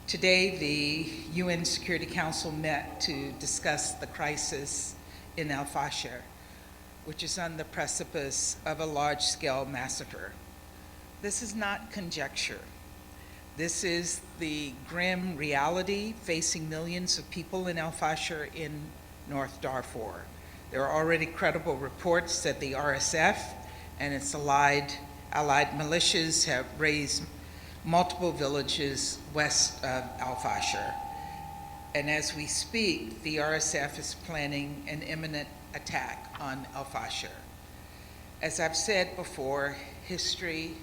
[SPEAKER 6] Today, the UN Security Council met to discuss the crisis in Al Fasher, which is on the precipice of a large-scale massacre. This is not conjecture. This is the grim reality facing millions of people in Al Fasher in North Darfur. There are already credible reports that the RSF and its allied militias have razed multiple villages west of Al Fasher. And as we speak, the RSF is planning an imminent attack on Al Fasher. As I've said before, history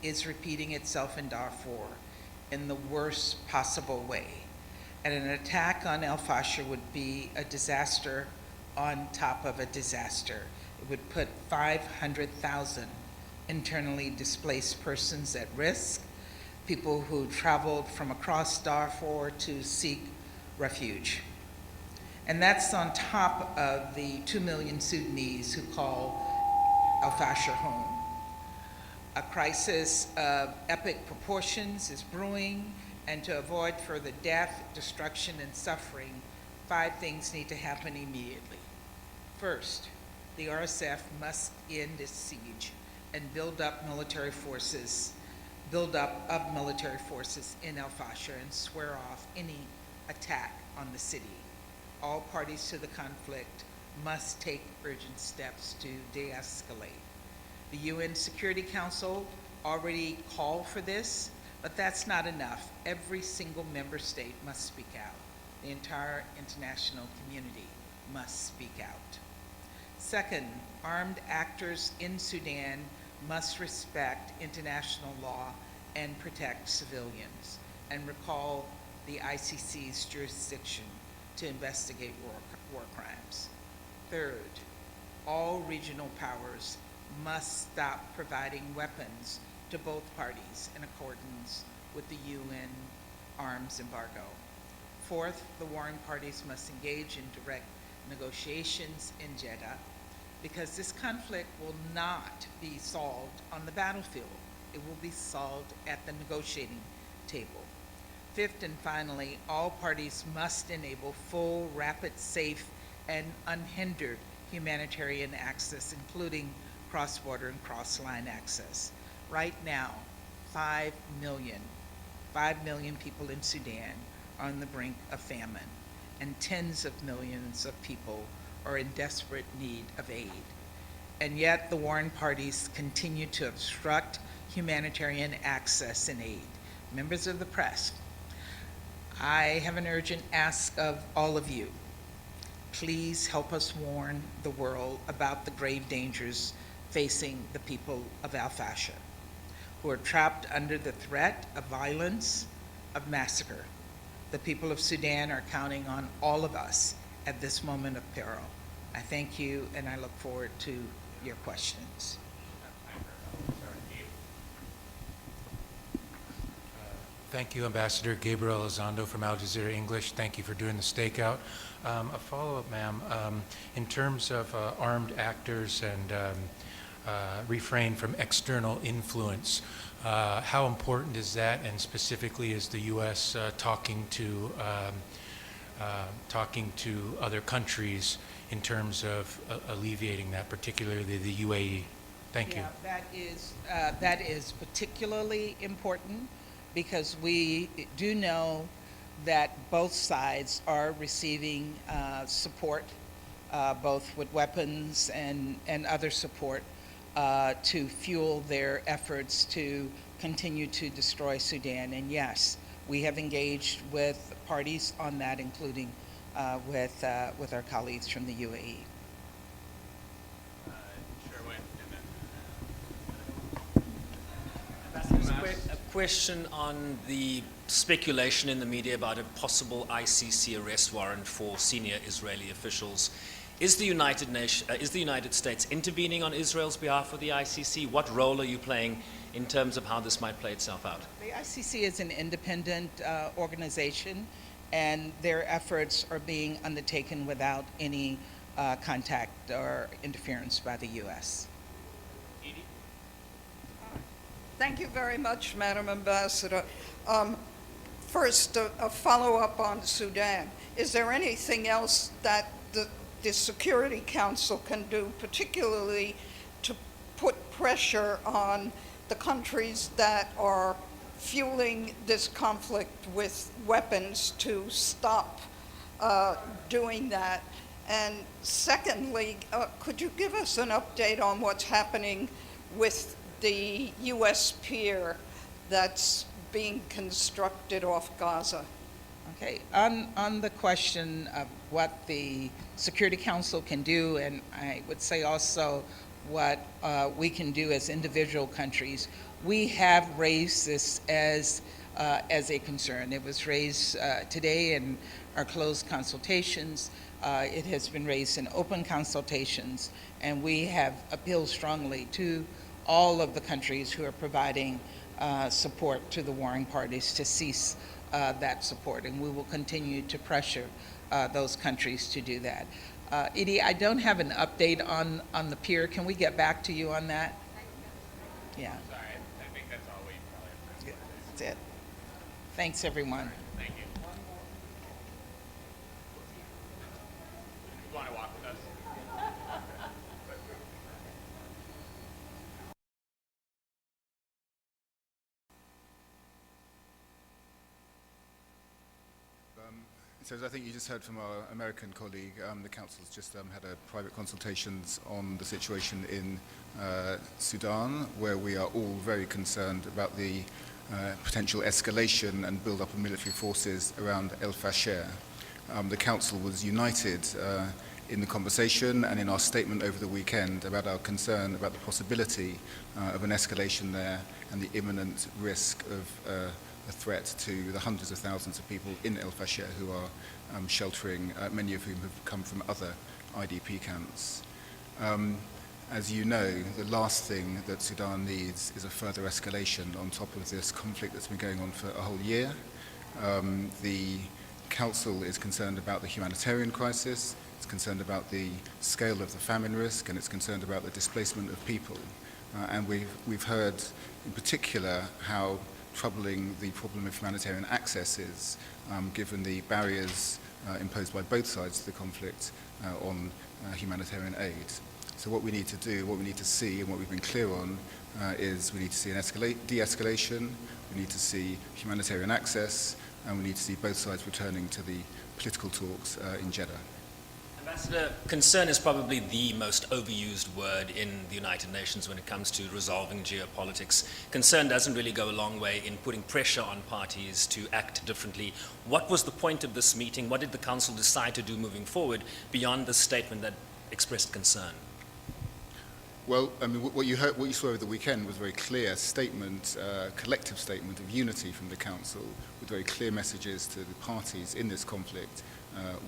[SPEAKER 6] is repeating itself in Darfur in the worst possible way. And an attack on Al Fasher would be a disaster on top of a disaster. It would put 500,000 internally displaced persons at risk, people who traveled from across Darfur to seek refuge. And that's on top of the 2 million Sudanese who call Al Fasher home. A crisis of epic proportions is brewing, and to avoid further death, destruction, and suffering, 5 things need to happen immediately. First, the RSF must end its siege and build up of military forces in Al Fasher and swear off any attack on the city. All parties to the conflict must take urgent steps to de-escalate. The UN Security Council already called for this, but that's not enough. Every single member state must speak out. The entire international community must speak out. Second, armed actors in Sudan must respect international law and protect civilians, and recall the ICC's jurisdiction to investigate war crimes. Third, all regional powers must stop providing weapons to both parties in accordance with the UN arms embargo. Fourth, the warring parties must engage in direct negotiations in Jeddah, because this conflict will not be solved on the battlefield. It will be solved at the negotiating table. Fifth and finally, all parties must enable full, rapid, safe, and unhindered humanitarian access, including cross-border and cross-line access. Right now, 5 million people in Sudan are on the brink of famine, and tens of millions of people are in desperate need of aid. And yet the warring parties continue to obstruct humanitarian access and aid. Members of the press, I have an urgent ask of all of you. Please help us warn the world about the grave dangers facing the people of Al Fasher, who are trapped under the threat of violence, of massacre. The people of Sudan are counting on all of us at this moment of peril. I thank you, and I look forward to your questions.
[SPEAKER 7] Thank you, Ambassador Gabriel Elizondo from Al Jazeera English. Thank you for doing the stakeout. A follow-up, ma'am. In terms of armed actors and refrain from external influence, how important is that, and specifically is the U.S. talking to other countries in terms of alleviating that, particularly the UAE? Thank you.
[SPEAKER 6] That is particularly important. because we do know that both sides are receiving support, both with weapons and other support to fuel their efforts to continue to destroy Sudan. And yes, we have engaged with parties on that, including with our colleagues from the UAE.
[SPEAKER 8] A question on the speculation in the media about a possible ICC arrest warrant for senior Israeli officials. Is the United States intervening on Israel's behalf of the ICC? What role are you playing in terms of how this might play itself out?
[SPEAKER 6] The ICC is an independent organization, and their efforts are being undertaken without any contact or interference by the U.S.
[SPEAKER 9] Thank you very much, Madam Ambassador. First, a follow-up on Sudan. Is there anything else that the Security Council can do, particularly to put pressure on the countries that are fueling this conflict with weapons to stop doing that? And secondly, could you give us an update on what's happening with the U.S. pier that's being constructed off Gaza?
[SPEAKER 6] Okay, on the question of what the Security Council can do, and I would say also what we can do as individual countries, we have raised this as a concern. It was raised today in our closed consultations. It has been raised in open consultations, and we have appealed strongly to all of the countries who are providing support to the warring parties to cease that support, and we will continue to pressure those countries to do that. Edie, I don't have an update on the pier. Can we get back to you on that? Yeah.
[SPEAKER 10] Sorry, I think that's all we probably have.
[SPEAKER 6] That's it. Thanks, everyone.
[SPEAKER 10] Thank you. You want to walk with us?
[SPEAKER 11] So as I think you just heard from our American colleague, the Council's just had a private consultations on the situation in Sudan, where we are all very concerned about the potential escalation and build-up of military forces around El Fasher. The Council was united in the conversation and in our statement over the weekend about our concern about the possibility of an escalation there and the imminent risk of a threat to the hundreds of thousands of people in El Fasher who are sheltering, many of whom have come from other IDP camps. As you know, the last thing that Sudan needs is a further escalation on top of this conflict that's been going on for a whole year. The Council is concerned about the humanitarian crisis, it's concerned about the scale of the famine risk, and it's concerned about the displacement of people. And we've heard in particular how troubling the problem of humanitarian access is, given the barriers imposed by both sides of the conflict on humanitarian aid. So what we need to do, what we need to see, and what we've been clear on is we need to see an de-escalation, we need to see humanitarian access, and we need to see both sides returning to the political talks in Jeddah.
[SPEAKER 8] Ambassador, concern is probably the most overused word in the United Nations when it comes to resolving geopolitics. Concern doesn't really go a long way in putting pressure on parties to act differently. What was the point of this meeting? What did the Council decide to do moving forward beyond the statement that expressed concern?
[SPEAKER 11] Well, I mean, what you saw over the weekend was a very clear statement, collective statement of unity from the Council, with very clear messages to the parties in this conflict.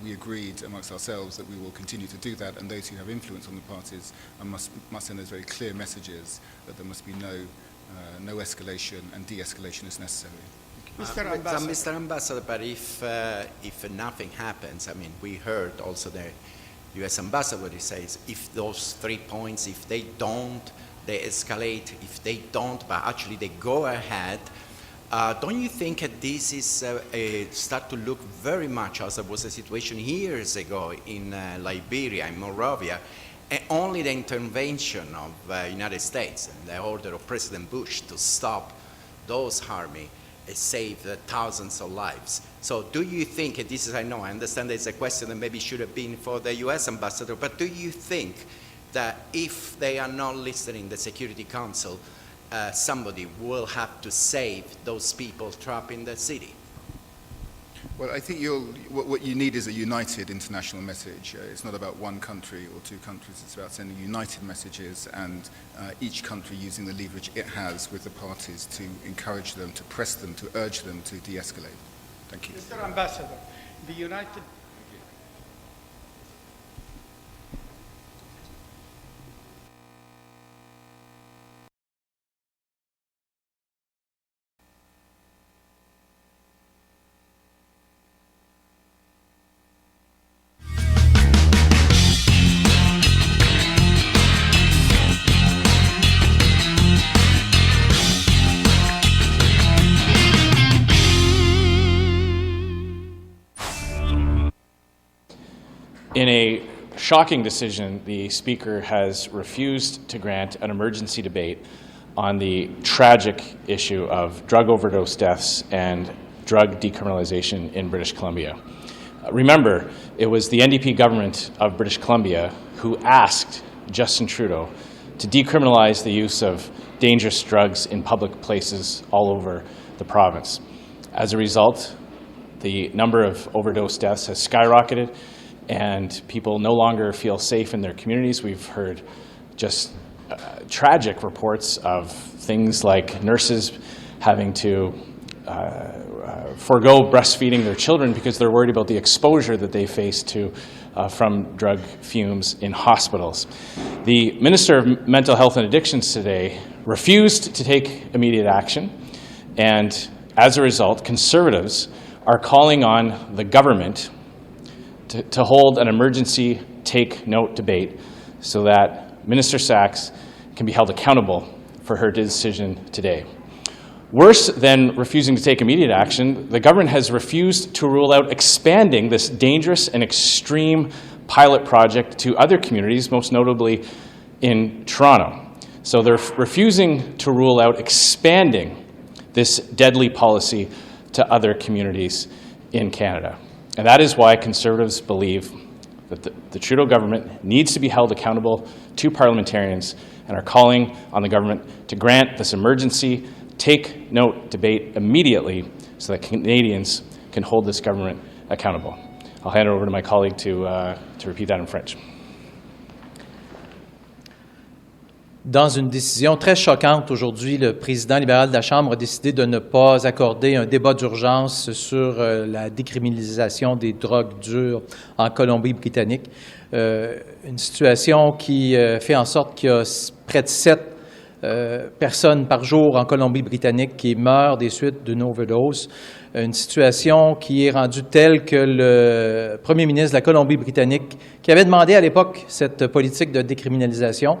[SPEAKER 11] We agreed amongst ourselves that we will continue to do that, and those who have influence on the parties must send those very clear messages that there must be no escalation and de-escalation is necessary.
[SPEAKER 12] Mr. Ambassador, but if nothing happens, I mean, we heard also the U.S. Ambassador says if those 3 points, if they don't, they escalate. If they don't, but actually they go ahead. Don't you think that this is start to look very much as it was a situation years ago in Liberia, in Monrovia, and only the intervention of the United States and the order of President Bush to stop those army save thousands of lives. So do you think, and this is, I know, I understand it's a question that maybe should have been for the US ambassador, but do you think that if they are not listening, the Security Council, somebody will have to save those people trapped in the city?
[SPEAKER 11] Well, I think what you need is a united international message. It's not about one country or two countries. It's about sending united messages and each country using the leverage it has with the parties to encourage them, to press them, to urge them to de-escalate. Thank you.
[SPEAKER 13] Mr. Ambassador, the United...
[SPEAKER 14] In a shocking decision, the Speaker has refused to grant an emergency debate on the tragic issue of drug overdose deaths and drug decriminalization in British Columbia. Remember, it was the NDP government of British Columbia who asked Justin Trudeau to decriminalize the use of dangerous drugs in public places all over the province. As a result, the number of overdose deaths has skyrocketed, and people no longer feel safe in their communities. We've heard just tragic reports of things like nurses having to forego breastfeeding their children because they're worried about the exposure that they face to from drug fumes in hospitals. The Minister of Mental Health and Addictions today refused to take immediate action, and as a result, Conservatives are calling on the government to hold an emergency take-note debate so that Minister Sachs can be held accountable for her decision today. Worse than refusing to take immediate action, the government has refused to rule out expanding this dangerous and extreme pilot project to other communities, most notably in Toronto. So they're refusing to rule out expanding this deadly policy to other communities in Canada. And that is why Conservatives believe that the Trudeau government needs to be held accountable to parliamentarians and are calling on the government to grant this emergency take-note debate immediately so that Canadians can hold this government accountable. I'll hand it over to my colleague to repeat that in French.
[SPEAKER 15] Dans une décision très choquante aujourd'hui, le président libéral de la Chambre a décidé de ne pas accorder un débat d'urgence sur la décriminalisation des drogues dures en Colombie-Britannique. Une situation qui fait en sorte qu'il y a près de 7 personnes par jour en Colombie-Britannique qui meurent des suites d'une overdose. Une situation qui est rendue telle que le premier ministre de la Colombie-Britannique, qui avait demandé à l'époque cette politique de décriminalisation,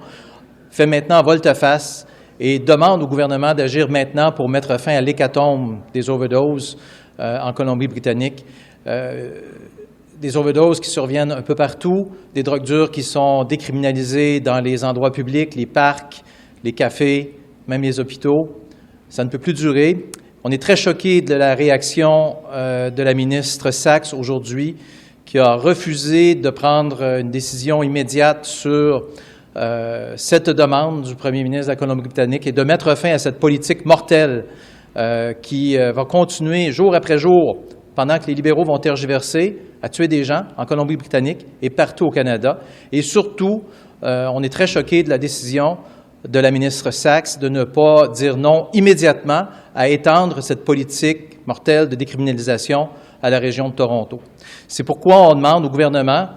[SPEAKER 15] fait maintenant volte-face et demande au gouvernement d'agir maintenant pour mettre fin à l'hécatombe des overdoses en Colombie-Britannique. Des overdoses qui surviennent un peu partout, des drogues dures qui sont décriminalisées dans les endroits publics, les parcs, les cafés, même les hôpitaux. Ça ne peut plus durer. On est très choqués de la réaction de la ministre Sachs aujourd'hui, qui a refusé de prendre une décision immédiate sur cette demande du premier ministre de la Colombie-Britannique et de mettre fin à cette politique mortelle qui va continuer jour après jour pendant que les libéraux vont tergiverser à tuer des gens en Colombie-Britannique et partout au Canada. Et surtout, on est très choqués de la décision de la ministre Sachs de ne pas dire non immédiatement à étendre cette politique mortelle de décriminalisation à la région de Toronto. C'est pourquoi on demande au gouvernement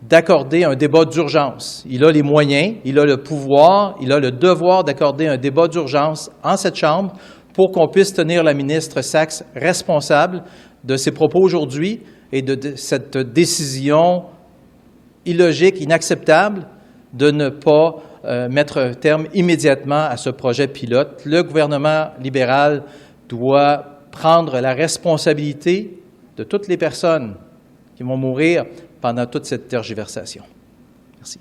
[SPEAKER 15] d'accorder un débat d'urgence. Il a les moyens, il a le pouvoir, il a le devoir d'accorder un débat d'urgence en cette Chambre pour qu'on puisse tenir la ministre Sachs responsable de ses propos aujourd'hui et de cette décision illogique, inacceptable de ne pas mettre un terme immédiatement à ce projet pilote. Le gouvernement libéral doit prendre la responsabilité de toutes les personnes qui vont mourir pendant toute cette tergiversation. Merci.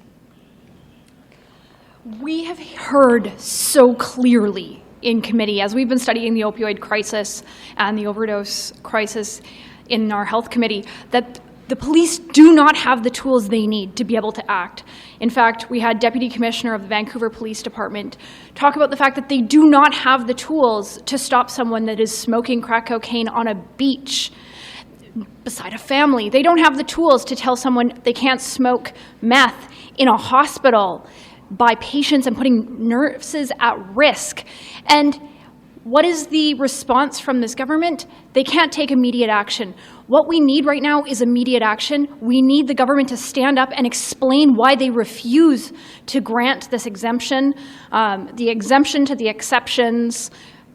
[SPEAKER 16] We have heard so clearly in committee, as we've been studying the opioid crisis and the overdose crisis in our health committee, that the police do not have the tools they need to be able to act. In fact, we had Deputy Commissioner of the Vancouver Police Department talk about the fact that they do not have the tools to stop someone that is smoking crack cocaine on a beach beside a family. They don't have the tools to tell someone they can't smoke meth in a hospital by patients and putting nurses at risk. And what is the response from this government? They can't take immediate action. What we need right now is immediate action. We need the government to stand up and explain why they refuse to grant this exemption, the exemption to the exceptions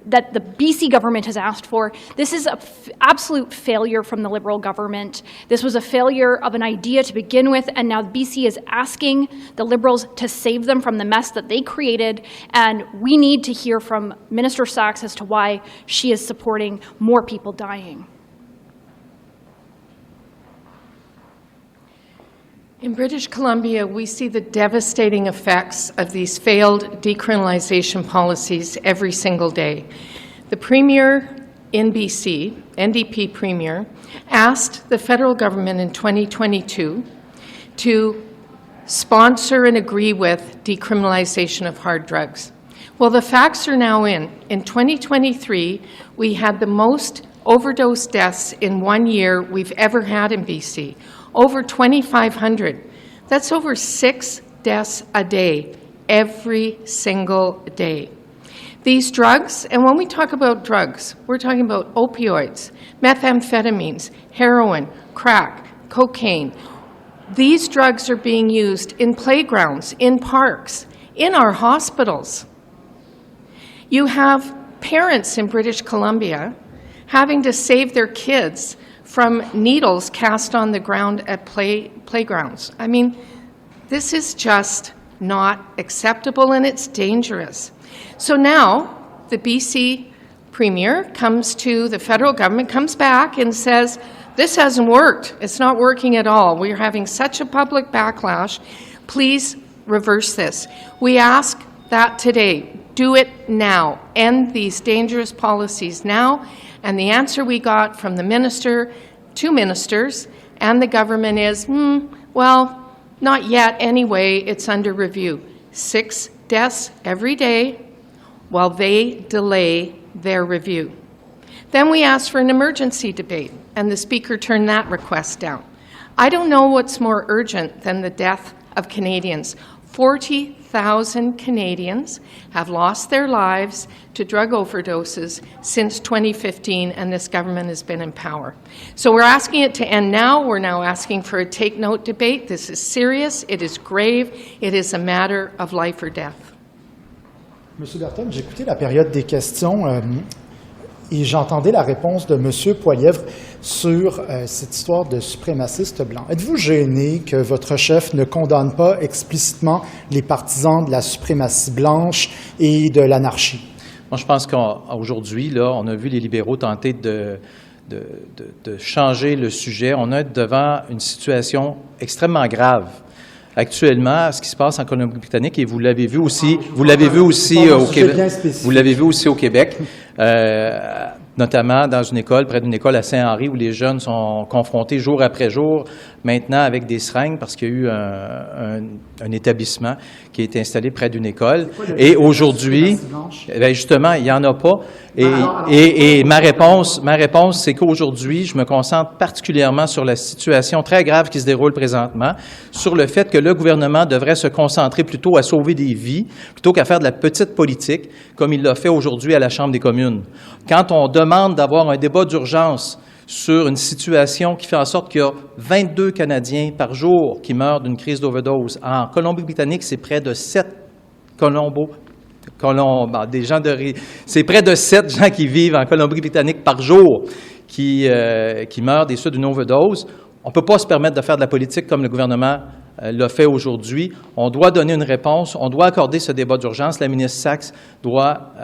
[SPEAKER 16] that the BC government has asked for. This is an absolute failure from the Liberal government. This was a failure of an idea to begin with, and now BC is asking the Liberals to save them from the mess that they created, and we need to hear from Minister Sachs as to why she is supporting more people dying.
[SPEAKER 17] In British Columbia, we see the devastating effects of these failed decriminalization policies every single day. The Premier in BC, NDP Premier, asked the federal government in 2022 to sponsor and agree with decriminalization of hard drugs. Well, the facts are now in. In 2023, we had the most overdose deaths in 1 year we've ever had in BC. Over 2,500. That's over 6 deaths a day, every single day. These drugs, and when we talk about drugs, we're talking about opioids, methamphetamines, heroin, crack, cocaine. These drugs are being used in playgrounds, in parks, in our hospitals. You have parents in British Columbia having to save their kids from needles cast on the ground at playgrounds. I mean, this is just not acceptable, and it's dangerous. So now the BC Premier comes to the federal government, comes back and says, this hasn't worked. It's not working at all. We're having such a public backlash. Please reverse this. We ask that today. Do it now. End these dangerous policies now. And the answer we got from the minister, 2 ministers, and the government is, well, not yet anyway, it's under review. 6 deaths every day while they delay their review. Then we asked for an emergency debate, and the Speaker turned that request down. I don't know what's more urgent than the death of Canadians. 40,000 Canadians have lost their lives to drug overdoses since 2015, and this government has been in power. So we're asking it to end now. We're now asking for a take-note debate. This is serious. It is grave. It is a matter of life or death.
[SPEAKER 18] Monsieur Berton, j'ai écouté la période des questions et j'entendais la réponse de Monsieur Poilievre sur cette histoire de suprémacistes blancs. Êtes-vous gêné que votre chef ne condamne pas explicitement les partisans de la suprématie blanche et de l'anarchie?
[SPEAKER 15] Moi, je pense qu'aujourd'hui, là, on a vu les libéraux tenter de changer le sujet. On est devant une situation extrêmement grave. Actuellement, ce qui se passe en Colombie-Britannique, et vous l'avez vu aussi au Québec. Vous l'avez vu aussi au Québec, notamment dans une école, près d'une école à Saint-Henri, où les jeunes sont confrontés jour après jour, maintenant avec des seringues, parce qu'il y a eu un établissement qui a été installé près d'une école. Et aujourd'hui, bien justement, il n'y en a pas. Et ma réponse, c'est qu'aujourd'hui, je me concentre particulièrement sur la situation très grave qui se déroule présentement, sur le fait que le gouvernement devrait se concentrer plutôt à sauver des vies, plutôt qu'à faire de la petite politique, comme il l'a fait aujourd'hui à la Chambre des communes. Quand on demande d'avoir un débat d'urgence sur une situation qui fait en sorte qu'il y a 22 Canadiens par jour qui meurent d'une crise d'overdose. En Colombie-Britannique, c'est près de 7 c'est près de 7 gens qui vivent en Colombie-Britannique par jour qui meurent des suites d'une overdose. On ne peut pas se permettre de faire de la politique comme le gouvernement l'a fait aujourd'hui. On doit donner une réponse. On doit accorder ce débat d'urgence. La ministre Sachs doit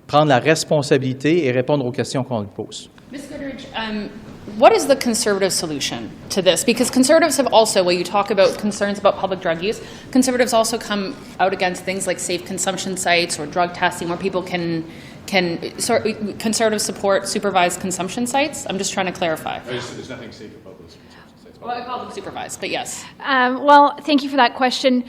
[SPEAKER 15] prendre la responsabilité et répondre aux questions qu'on lui pose.
[SPEAKER 19] Ms. Goodrich, What is the conservative solution to this? Because conservatives have also, when you talk about concerns about public drug use, conservatives also come out against things like safe consumption sites or drug testing where people can conservatives support supervised consumption sites? I'm just trying to clarify.
[SPEAKER 14] There's nothing safe about those consumption sites.
[SPEAKER 19] Well, I call them supervised, but yes.
[SPEAKER 16] Well, thank you for that question.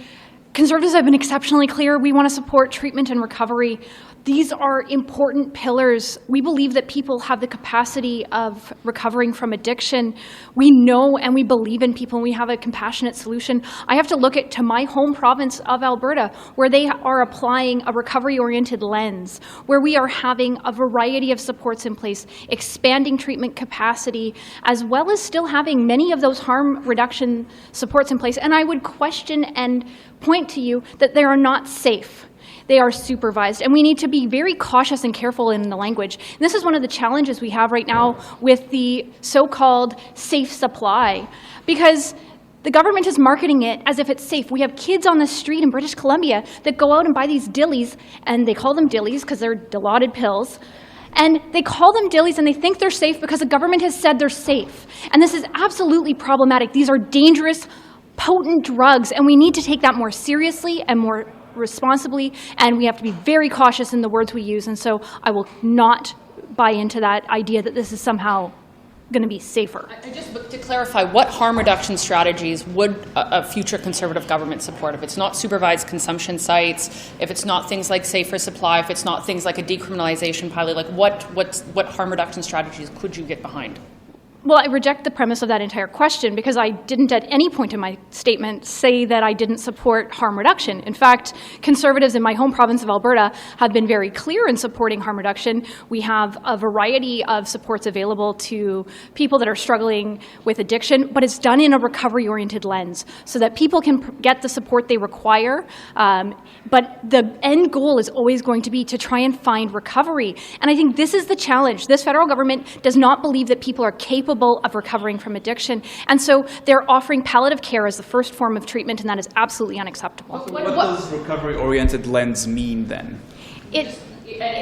[SPEAKER 16] Conservatives have been exceptionally clear. We want to support treatment and recovery. These are important pillars. We believe that people have the capacity of recovering from addiction. We know and we believe in people, and we have a compassionate solution. I have to look to my home province of Alberta, where they are applying a recovery-oriented lens, where we are having a variety of supports in place, expanding treatment capacity, as well as still having many of those harm reduction supports in place. And I would question and point to you that they are not safe. They are supervised, and we need to be very cautious and careful in the language. And this is one of the challenges we have right now with the so-called safe supply, because the government is marketing it as if it's safe. We have kids on the street in British Columbia that go out and buy these dillies, and they call them dillies because they're dilaudid pills. And they call them dillies and they think they're safe because the government has said they're safe. And this is absolutely problematic. These are dangerous, potent drugs, and we need to take that more seriously and more responsibly, and we have to be very cautious in the words we use. And so I will not buy into that idea that this is somehow going to be safer.
[SPEAKER 19] Just to clarify, what harm reduction strategies would a future Conservative government support? If it's not supervised consumption sites, if it's not things like safer supply, if it's not things like a decriminalization pilot, like what harm reduction strategies could you get behind?
[SPEAKER 16] Well, I reject the premise of that entire question because I didn't at any point in my statement say that I didn't support harm reduction. In fact, Conservatives in my home province of Alberta have been very clear in supporting harm reduction. We have a variety of supports available to people that are struggling with addiction, but it's done in a recovery-oriented lens so that people can get the support they require. But the end goal is always going to be to try and find recovery. And I think this is the challenge. This federal government does not believe that people are capable of recovering from addiction. And so they're offering palliative care as the first form of treatment, and that is absolutely unacceptable.
[SPEAKER 20] So what does recovery-oriented lens mean then?
[SPEAKER 19] And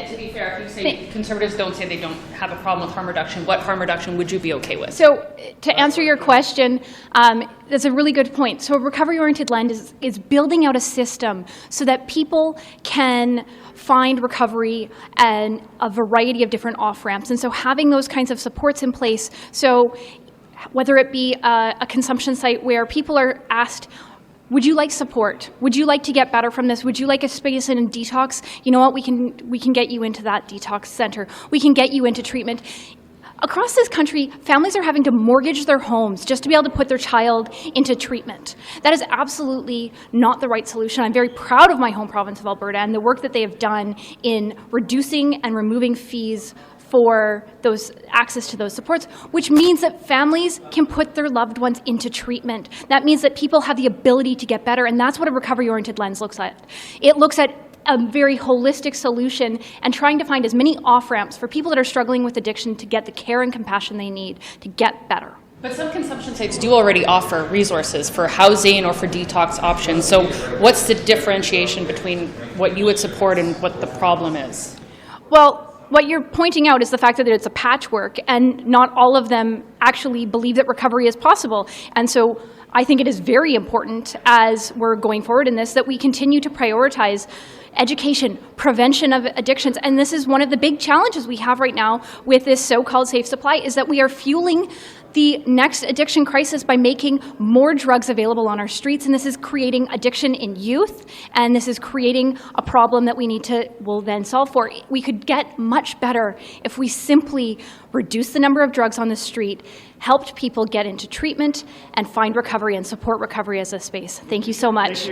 [SPEAKER 19] to be fair, if you say Conservatives don't say they don't have a problem with harm reduction, what harm reduction would you be okay with?
[SPEAKER 16] So to answer your question, that's a really good point. So a recovery-oriented lens is building out a system so that people can find recovery and a variety of different off-ramps. And so having those kinds of supports in place, so whether it be a consumption site where people are asked, would you like support? Would you like to get better from this? Would you like a space in detox? You know what, we can get you into that detox center. We can get you into treatment. Across this country, families are having to mortgage their homes just to be able to put their child into treatment. That is absolutely not the right solution. I'm very proud of my home province of Alberta and the work that they have done in reducing and removing fees for those access to those supports, which means that families can put their loved ones into treatment. That means that people have the ability to get better, and that's what a recovery-oriented lens looks at. It looks at a very holistic solution and trying to find as many off-ramps for people that are struggling with addiction to get the care and compassion they need to get better.
[SPEAKER 19] But some consumption sites do already offer resources for housing or for detox options. So what's the differentiation between what you would support and what the problem is?
[SPEAKER 16] Well, what you're pointing out is the fact that it's a patchwork, and not all of them actually believe that recovery is possible. And so I think it is very important, as we're going forward in this, that we continue to prioritize education, prevention of addictions. And this is one of the big challenges we have right now with this so-called safe supply, is that we are fueling the next addiction crisis by making more drugs available on our streets, and this is creating addiction in youth, and this is creating a problem that will then solve for. We could get much better if we simply reduce the number of drugs on the street, helped people get into treatment, and find recovery and support recovery as a space. Thank you so much.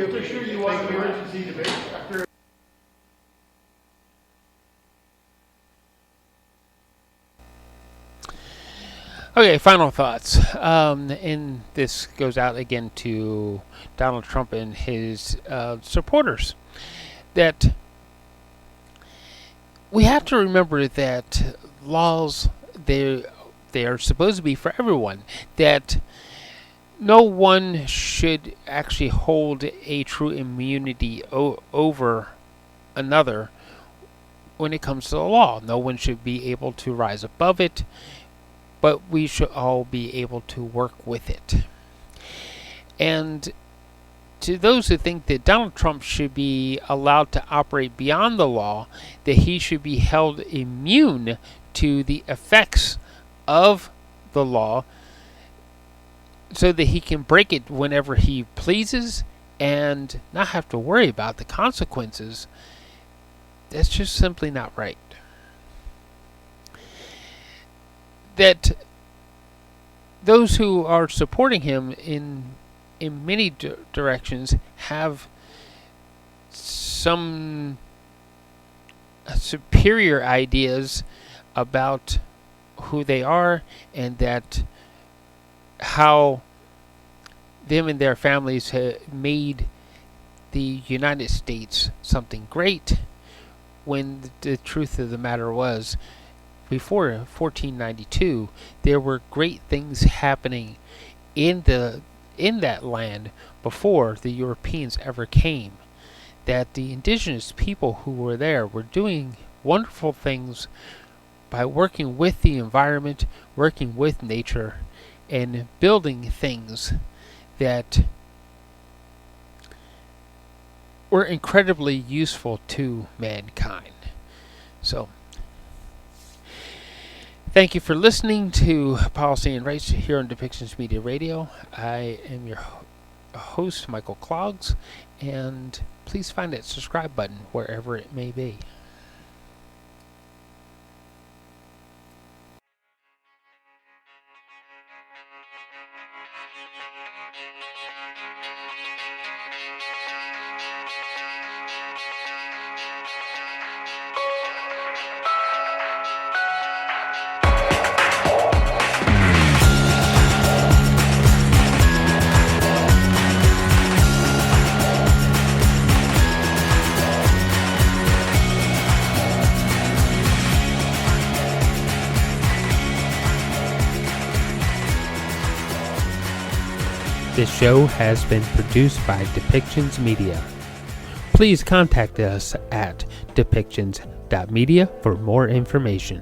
[SPEAKER 1] Okay, final thoughts. And this goes out again to Donald Trump and his supporters. That we have to remember that laws, they are supposed to be for everyone. That no one should actually hold a true immunity over another when it comes to the law. No one should be able to rise above it. but we should all be able to work with it. And to those who think that Donald Trump should be allowed to operate beyond the law, that he should be held immune to the effects of the law so that he can break it whenever he pleases and not have to worry about the consequences, that's just simply not right. That those who are supporting him in many directions have some superior ideas about who they are, and that how them and their families have made the United States something great, when the truth of the matter was, before 1492, there were great things happening in that land before the Europeans ever came. That the indigenous people who were there were doing wonderful things by working with the environment, working with nature, and building things that were incredibly useful to mankind. So, thank you for listening to Policy and Rights here on Depictions Media Radio. I am your host, Michael Clogs, and please find that subscribe button wherever it may be. This show has been produced by Depictions Media. Please contact us at depictions.media for more information.